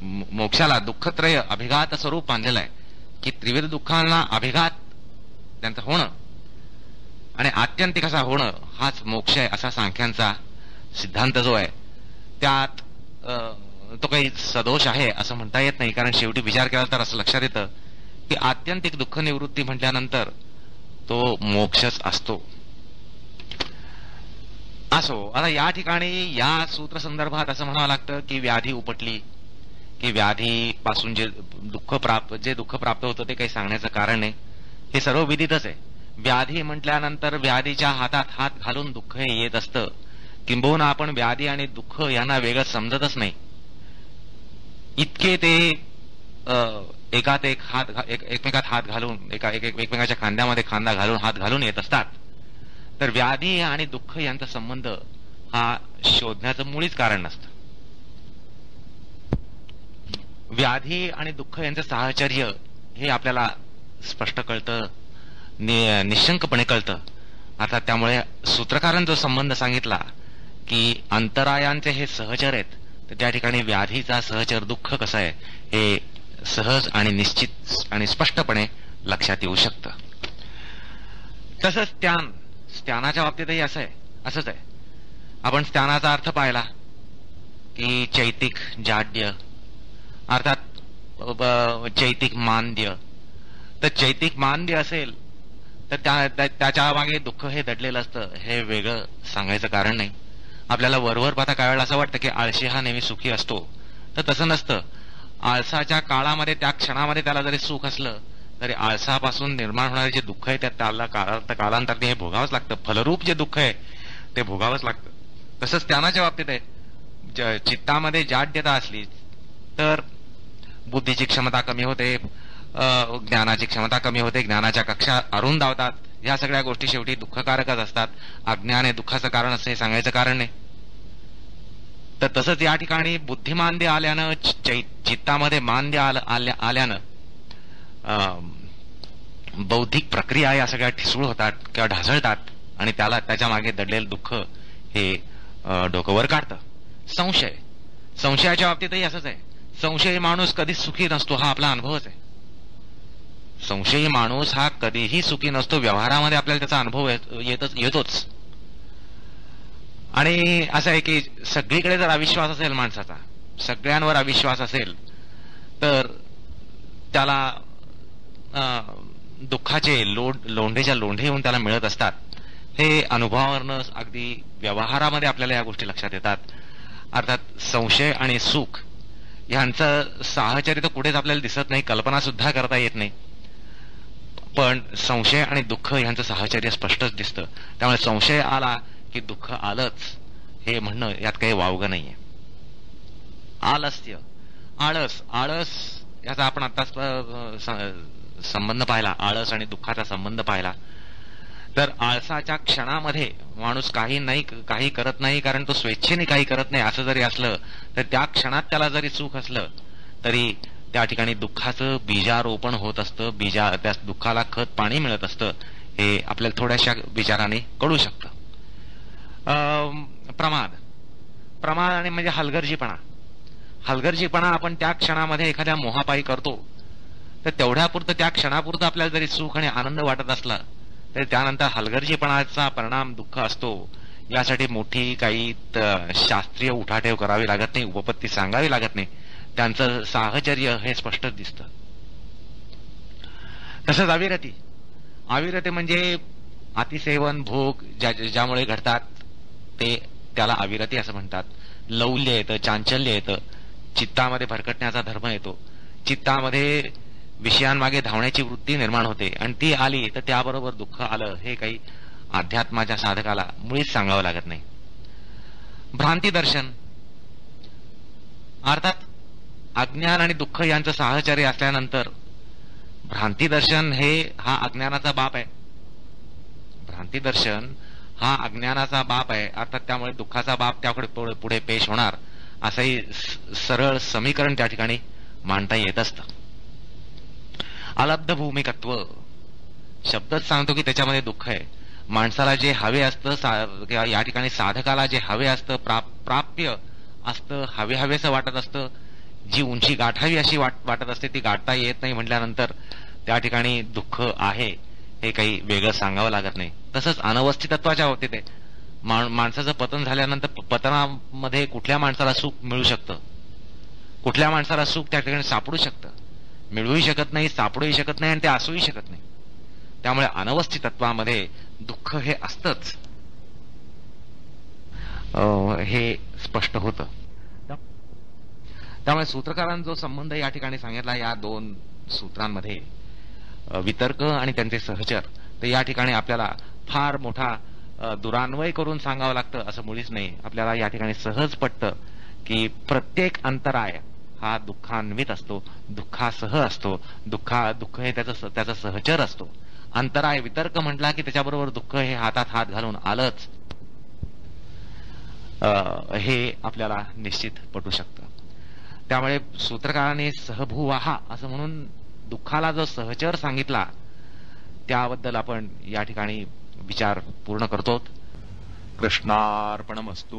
मोक्षाला दुःखत्रय अभिघात स्वरूप मानलेलं आहे की त्रिविध दुःखांना अभिघात त्यांचं होणं आणि आत्यंतिक असा होणं हाच मोक्ष आहे असा सांख्यांचा सिद्धांत जो आहे त्यात तो काही सदोष आहे असं म्हणता येत नाही. कारण शेवटी विचार केला तर असं लक्षात येतं की आत्यंतिक दुःख निवृत्ती म्हटल्यानंतर तो मोक्षच असतो. असो, आता या ठिकाणी या सूत्र संदर्भात असं म्हणावं लागतं की व्याधी उपटली की व्याधीपासून जे दुःख प्राप्त होतं ते काही सांगण्याचं कारण नाही. हे सर्व विदितच आहे. व्याधी म्हटल्यानंतर व्याधीच्या हातात हात घालून दुःख हे येत असतं. किंबहुना आपण व्याधी आणि दुःख यांना वेगळं समजतच नाही. इतके ते एकात एक एकमेकात हात घालून एकमेकाच्या खांद्यामध्ये खांदा घालून हात घालून येत असतात. तर व्याधी आणि दुःख यांचा संबंध हा शोधण्याचं मुळीच कारण नसतं. व्याधी आणि दुःख यांचं साहचर्य हे आपल्याला स्पष्ट कळतं, निशंकपणे कळतं. आता त्यामुळे सूत्रकारांनी जो संबंध सांगितला की अंतरायांचे हे सहचर आहेत, तर त्या ठिकाणी व्याधीचा सहचर दुःख कसं आहे हे सहज आणि निश्चित आणि स्पष्टपणे लक्षात येऊ शकतं. तसंच स्त्यानाच्या बाबतीतही असंच आहे. आपण स्त्यानाचा अर्थ पाहिला की चैतिक जाड्य अर्थात चैतिक मांद्य. तर चैतिक मांद्य असेल तर त्याच्या मागे दुःख हे दडलेलं असतं, हे वेगळं सांगायचं कारण नाही. आपल्याला वरवर पाहता काय वेळा असं वाटतं की आळशी हा नेहमी सुखी असतो, तर तसं नसतं. आळसाच्या काळामध्ये त्या क्षणामध्ये त्याला जरी सुख असलं तरी आळसापासून निर्माण होणारे जे दुःख आहे त्याला कालांतराने हे भोगावंच लागतं. फलरूप जे दुःख आहे ते भोगावंच लागतं. तसंच ज्ञानाच्या बाबतीत आहे. चित्तामध्ये जाड्यता असली तर बुद्धीची क्षमता कमी होते, ज्ञानाची क्षमता कमी होते, ज्ञानाच्या कक्षा अरुंद धावतात. या सगळ्या गोष्टी शेवटी दुःखकारकच असतात. अज्ञान हे दुःखाचं कारण असं हे सांगायचं कारण नाही. तर तसंच या ठिकाणी बुद्धिमांद्य आल्यानं चित्तामध्ये मांद्य आल्यानं बौद्धिक प्रक्रिया या सगळ्या ठिसूळ होतात किंवा ढासळतात आणि त्याच्या मागे दडलेलं दुःख हे डोकं वर काढतं. संशयाच्या बाबतीतही असंच आहे. संशयी माणूस कधीच सुखी नसतो, हा आपला अनुभवच आहे. संशयी माणूस हा कधीही सुखी नसतो. व्यवहारामध्ये आपल्याला त्याचा अनुभव येतोच. आणि असं आहे की सगळीकडे जर अविश्वास असेल माणसाचा, सगळ्यांवर अविश्वास असेल तर त्याला दुःखाचे लोंढेच्या लोंढे येऊन त्याला मिळत असतात. हे अनुभवावरनं अगदी व्यवहारामध्ये आपल्याला या गोष्टी लक्षात येतात. अर्थात संशय आणि सुख ह्यांचं साहचर्य तर कुठेच आपल्याला दिसत नाही, कल्पना सुद्धा करता येत नाही. पण संशय आणि दुःख यांचं साहचर्य स्पष्टच दिसतं. त्यामुळे संशय आला की दुःख आलंच हे म्हणणं यात काही वावगं नाहीये. आलस्य, आळस याचा आपण आत्ताच संबंध पाहिला. आळस आणि दुःखाचा संबंध पाहिला. तर आळसाच्या क्षणामध्ये माणूस काही करत नाही, कारण तो स्वेच्छेने काही करत नाही असं जरी असलं तर त्या क्षणात त्याला जरी सुख असलं तरी त्या ठिकाणी दुःखाचं बीजारोपण होत असतं. त्या दुःखाला खत पाणी मिळत असतं. हे आपल्याला थोड्याशा विचाराने कळू शकतं. प्रमाद आणि म्हणजे हलगर्जीपणा आपण त्या क्षणामध्ये एखाद्या मोहापायी करतो, तर तेवढ्यापुरतं त्या क्षणापुरतं आपल्याला जरी सुख आणि आनंद वाटत असला तर त्यानंतर हलगर्जीपणाचा परिणाम दुःख असतो. यासाठी मोठी काही शास्त्रीय उठाठेव करावी लागत नाही, उपपत्ती सांगावी लागत नाही. त्यांचं साहचर्य हे स्पष्टच दिसतं. तसंच अविरती म्हणजे अतिसेवन भोग ज्यामुळे घडतात त्याला अविरती असं म्हणतात. लौल्य येतं, चांचल्य येतं, चित्तामध्ये भरकटण्याचा धर्म येतो, चित्तामध्ये विषयांमागे धावण्याची वृत्ती निर्माण होते आणि ती आली तर त्याबरोबर दुःख आलं. हे काही अध्यात्माच्या साधकाला मुळीच सांगावं लागत नाही. भ्रांती दर्शन अर्थात अज्ञान आणि दुःख यांचं साहचर्य असल्यानंतर भ्रांती दर्शन हा अज्ञानाचा बाप आहे. भ्रांती दर्शन हा अज्ञानाचा बाप आहे. अर्थात त्यामुळे दुःखाचा बाप त्याकडे पुढे पेश होणार असंही सरळ समीकरण त्या ठिकाणी मांडता येत असतं. अलब्ध भूमिकत्व शब्दच सांगतो की त्याच्यामध्ये दुःख आहे. माणसाला जे हवे असतं किंवा या ठिकाणी साधकाला जे हवे असतं, प्राप्य असतं, हवेसं वाटत असतं, जी उंची गाठावी अशी वाटत असते, ती गाठता येत नाही म्हटल्यानंतर त्या ठिकाणी दुःख आहे हे काही वेगळं सांगावं लागत नाही. तसंच अनवस्थितत्वाच्या बाबतीत आहे. माणसाचं पतन झाल्यानंतर पतनामध्ये कुठल्या माणसाला सुख मिळू शकतं, कुठल्या माणसाला सुख त्या ठिकाणी सापडू शकतं, मिळूही शकत नाही, सापडूही शकत नाही आणि ते असूही शकत नाही. त्यामुळे अनवस्थितत्वामध्ये दुःख हे असतंच, हे स्पष्ट होतं. त्यामुळे सूत्रकारांनी जो संबंध या ठिकाणी सांगितला या दोन सूत्रांमध्ये, वितर्क आणि त्यांचे सहचर, तर या ठिकाणी आपल्याला फार मोठा दुरान्वय करून सांगावं लागतं असं मुळीच नाही. आपल्याला या ठिकाणी सहज पटतं की प्रत्येक अंतराय हा दुःखान्वित असतो, दुःखासह असतो. दुःख हे त्याचा सहचर असतो. अंतराय वितर्क म्हटला की त्याच्याबरोबर दुःख हे हातात हात घालून आलंच, हे आपल्याला निश्चित पटू शकतं. त्यामुळे सूत्रकाराने सहभुवाहा असं म्हणून दुःखाला जो सहचर सांगितला त्याबद्दल आपण या ठिकाणी विचार पूर्ण करतो. कृष्णार्पणमस्तु.